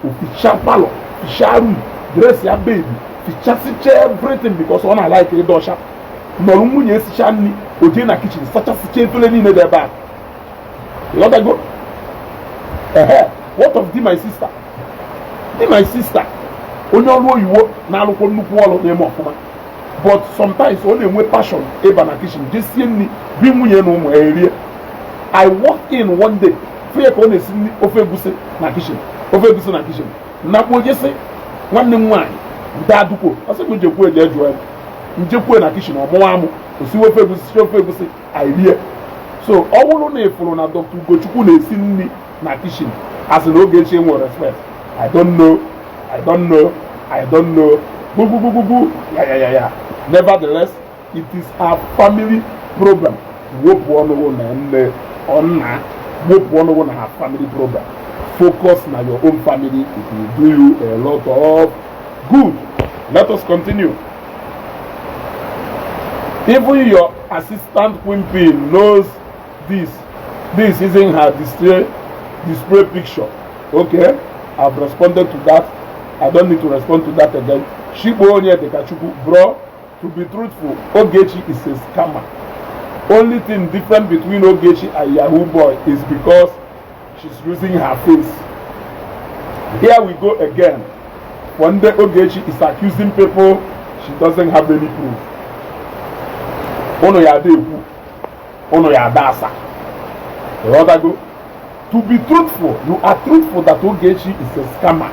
oficha palọ ficha room dress ya baby fichasịcha everything because ọ na-alaik ịdị ọcha nọrọ nwunye esicha nri o jee na kichin sachasịcha efere niile dị ebe a ịghọtago. What of di my sister? Di my sister onye ọrụ oyibo na-alụkwa nnukwu ọrụ na-eme ọfụma but sometimes ọ na-enwe passion ịba na kichin jee sie nri bi nwunye na ụmụ ya erie. I walked in one day fee ka ọ na-esi ofe egusi na kichin na kpojesi nwanne m nwaanyị nte adụkwo ọsị m njekwu eje jụọ ya njekwu na kichin ọmụwa amụ osiwe ofe egusi airie. So ọ bụrụ na ịfụrụ na Dr. Ugochukwu na-esi nri na kichin asị na Ogechi enwe respect. I don't know gugugugugu ya. Nevertheless, it is her family problem. Wopụ ọnụgụ na nne ọnna wopụ ọnụgụ na her family problem. Focus on your own family. It will do you a lot of good. Let us continue. Even your assistant Wimpy knows this. This isn't her display picture. Okay, I've responded to that. I don't need to respond to that again. Shibo onye Dekachuku, bro, to be truthful, Ogechi is a scammer. Only thing different between Ogechi and Yahoo Boy is because she's using her face. Here we go again. One day Ogechi is accusing people she doesn't have any proof. Ono ya deku, ono ya dasa. You want to go? To be truthful, you are truthful that Ogechi is a scammer.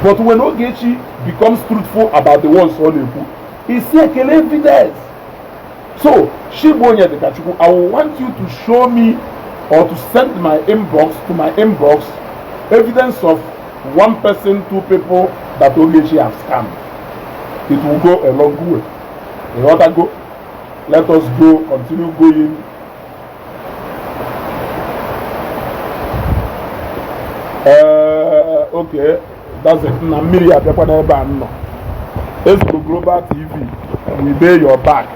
But when Ogechi becomes truthful about the ones on the book, he see evidence. So, Shibonye Dekachuku, I want you to show me or to send to my inbox evidence of one person, two people that Ogechi have scammed. It will go a long way. You want to go? Let us go, continue going. Okay, that's it. Na mmiri abịakwa n'ebe a nọ. Ezigbo Global TV, we dey your back.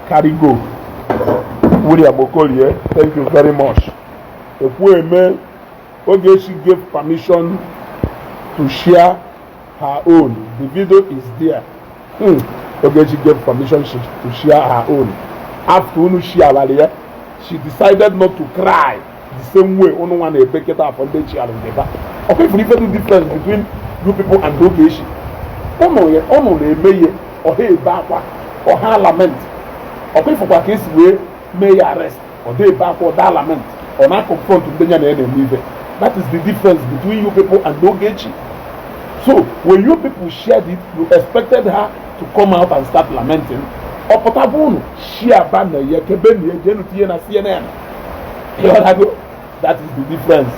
Carry go. William Okolie, thank you very much. Ekwueme, Ogechi gave permission to share her own. The video is there. Ogechi gave permission to share her own. After Unu share, she decided not to cry the same way Unu want to bake it up on the chair. Okay, if you the difference between you people and Ogechi, Ono le meye or hey bakwa or ha lament. Okay, for what case we may arrest or they back or that lament or not confront to the enemy. That is the difference between you people and Ogechi. So when you people shared it, you expected her to come out and start lamenting. Or potabunu share banner ye kebeni jenuti na CNN. That is the difference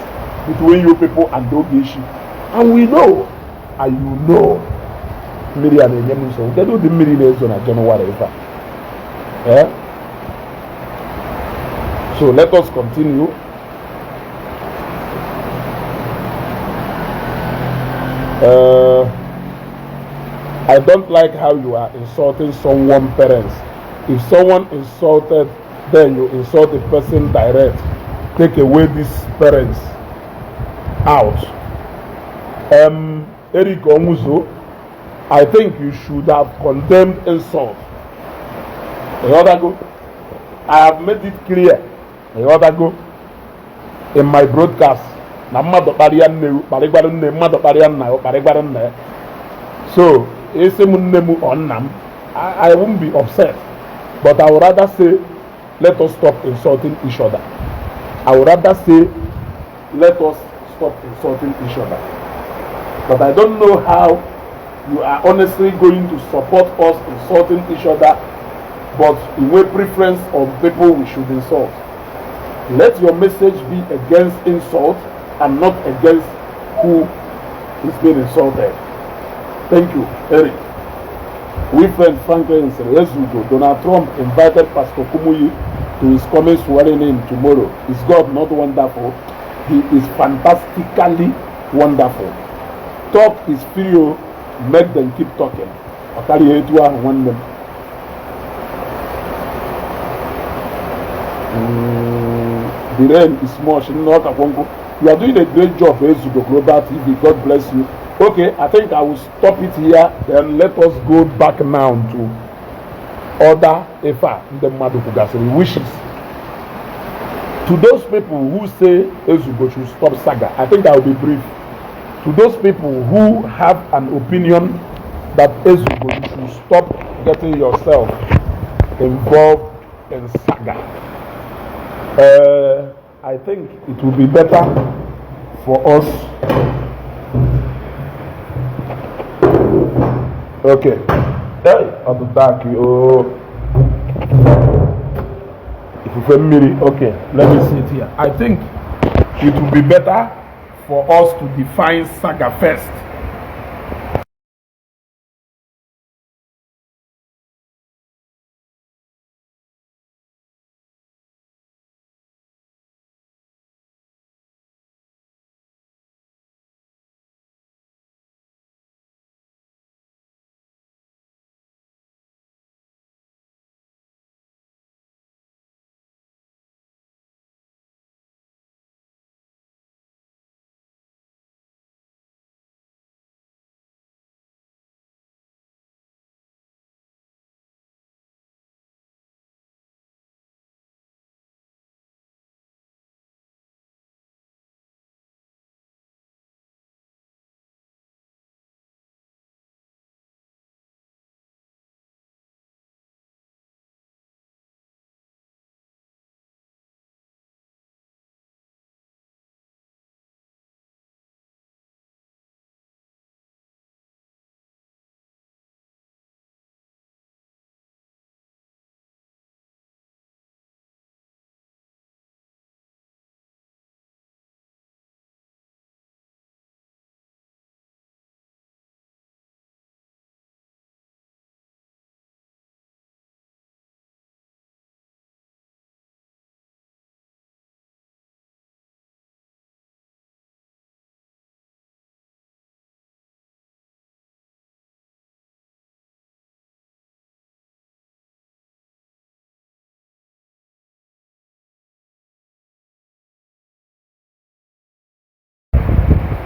between you people and Ogechi. And we know, and you know, Miriam and Yemuso, they do the millionaires on a general whatever. So let us continue. I don't like how you are insulting someone's parents. If someone insulted, then you insult the person direct. Take away these parents out. Eric Omuzo, I think you should have condemned insult. I have made it clear in my broadcast. So, I won't be upset, but I would rather say, let us stop insulting each other. I would rather say, let us stop insulting each other. But I don't know how you are honestly going to support us insulting each other, but in way preference of people we should insult. Let your message be against insult and not against who is being insulted. Thank you, Eric. We friend Franklin said, let's go. Donald Trump invited Pastor Kumuyi to his coming swearing in tomorrow. Is God not wonderful? He is fantastically wonderful. Talk is free, make them keep talking. The rain is much. You are doing a great job, Ezugo Global TV. God bless you. Okay, I think I will stop it here. Then let us go back now to other Efa in the Madukugasiri wishes. To those people who say Ezugo should stop Saga, I think I will be brief. To those people who have an opinion that Ezugo should stop getting yourself involved in Saga, I think it will be better for us. Okay. Hey, on the back, if you feel me, okay, let me see it here. I think it will be better for us to define Saga first.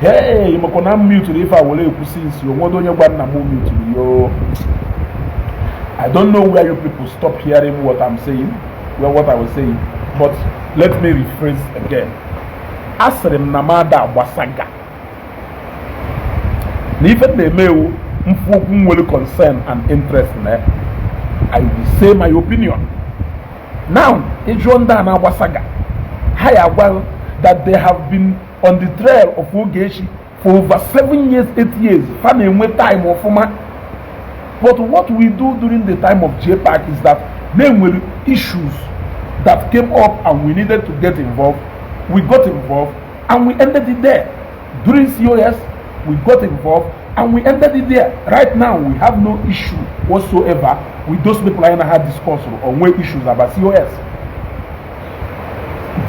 Hey, you can mute if I will since you want to mute you. I don't know where you people stop hearing what I'm saying, well, what I was saying, but let me rephrase again. Asrem namada wasaga. Even the male will concern and interest in it, I will say my opinion. Now, it's Rwanda wasaga. Higher well that they have been on the trail of Ogechi for over 7 years, 8 years. Fanning with time of but what we do during the time of JPAC is that there were issues that came up and we needed to get involved. We got involved and we ended it there. During COS, we got involved and we ended it there. Right now, we have no issue whatsoever with those people I had discussed on what issues about COS.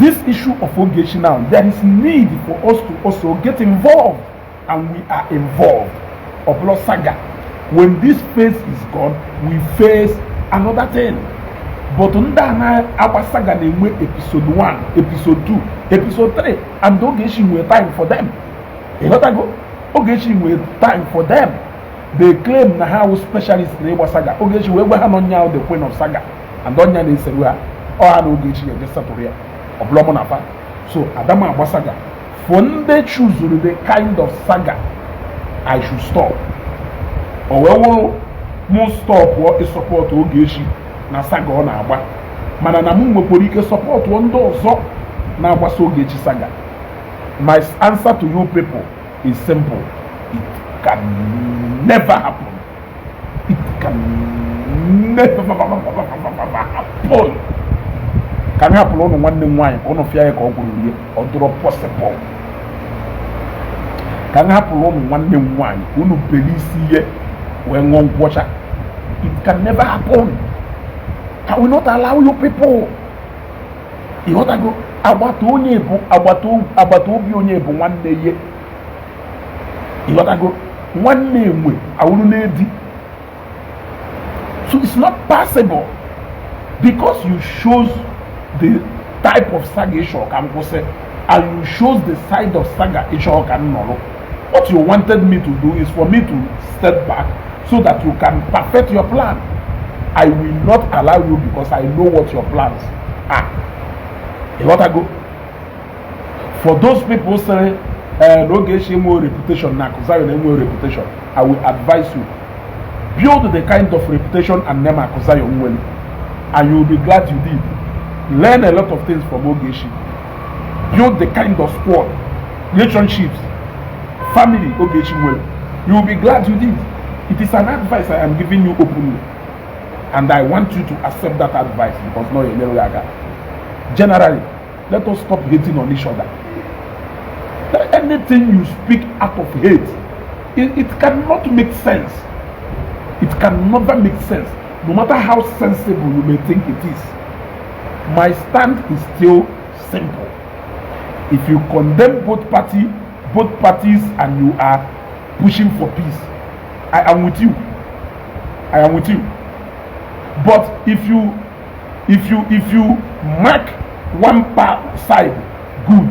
This issue of Ogechi now, there is need for us to also get involved, and we are involved. Oplo Saga. When this phase is gone, we face another thing. But under our Saga, they were episode 1, episode 2, episode 3, and Ogechi were time for them. A lot ago, Ogechi were time for them. They claim na how specialists in Igbo Saga. Ogechi were now the queen of Saga, and Donya they said, "Oh, Ogechi is just Satoria." So Adama Abasaga, when they choose the kind of saga I should stop, or where stop what is support Ogechi na saga on Aba. Mananamu Moporike support one dozo na Abaso Ogechi saga. My answer to you people is simple. It can never happen. It can never happen. Can happen on one day, one of your or possible. Can happen on one day, one of Belize when one watcher. It can never happen. I will not allow you people. You want to go about onye one day. You want to go one name way. I will need. So it's not possible because you shows the type of saga and you shows the side of saga what you wanted me to do is for me to step back so that you can perfect your plan. I will not allow you because I know what your plans are. You want to go? For those people saying Ogechi more reputation now, reputation, I will advise you. Build the kind of reputation and name and you will be glad you did. Learn a lot of things from Ogechi. Build the kind of squad, relationships, family Ogechi well. You will be glad you did. It is an advice I am giving you openly. And I want you to accept that advice because no, you're never. Generally, let us stop hating on each other. Anything you speak out of hate, it cannot make sense. It can never make sense, no matter how sensible you may think it is. My stand is still simple. If you condemn both parties, and you are pushing for peace, I am with you. I am with you. But if you mark one side good,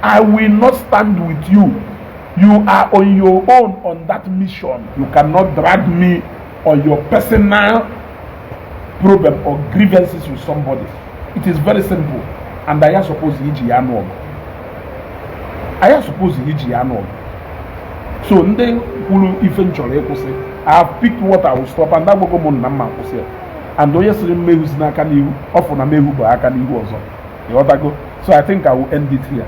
I will not stand with you. You are on your own on that mission. You cannot drag me on your personal problem or grievances with somebody. It is very simple. And I am supposed to So eventually I have picked what I will stop and that will go on and so I think I will end it here.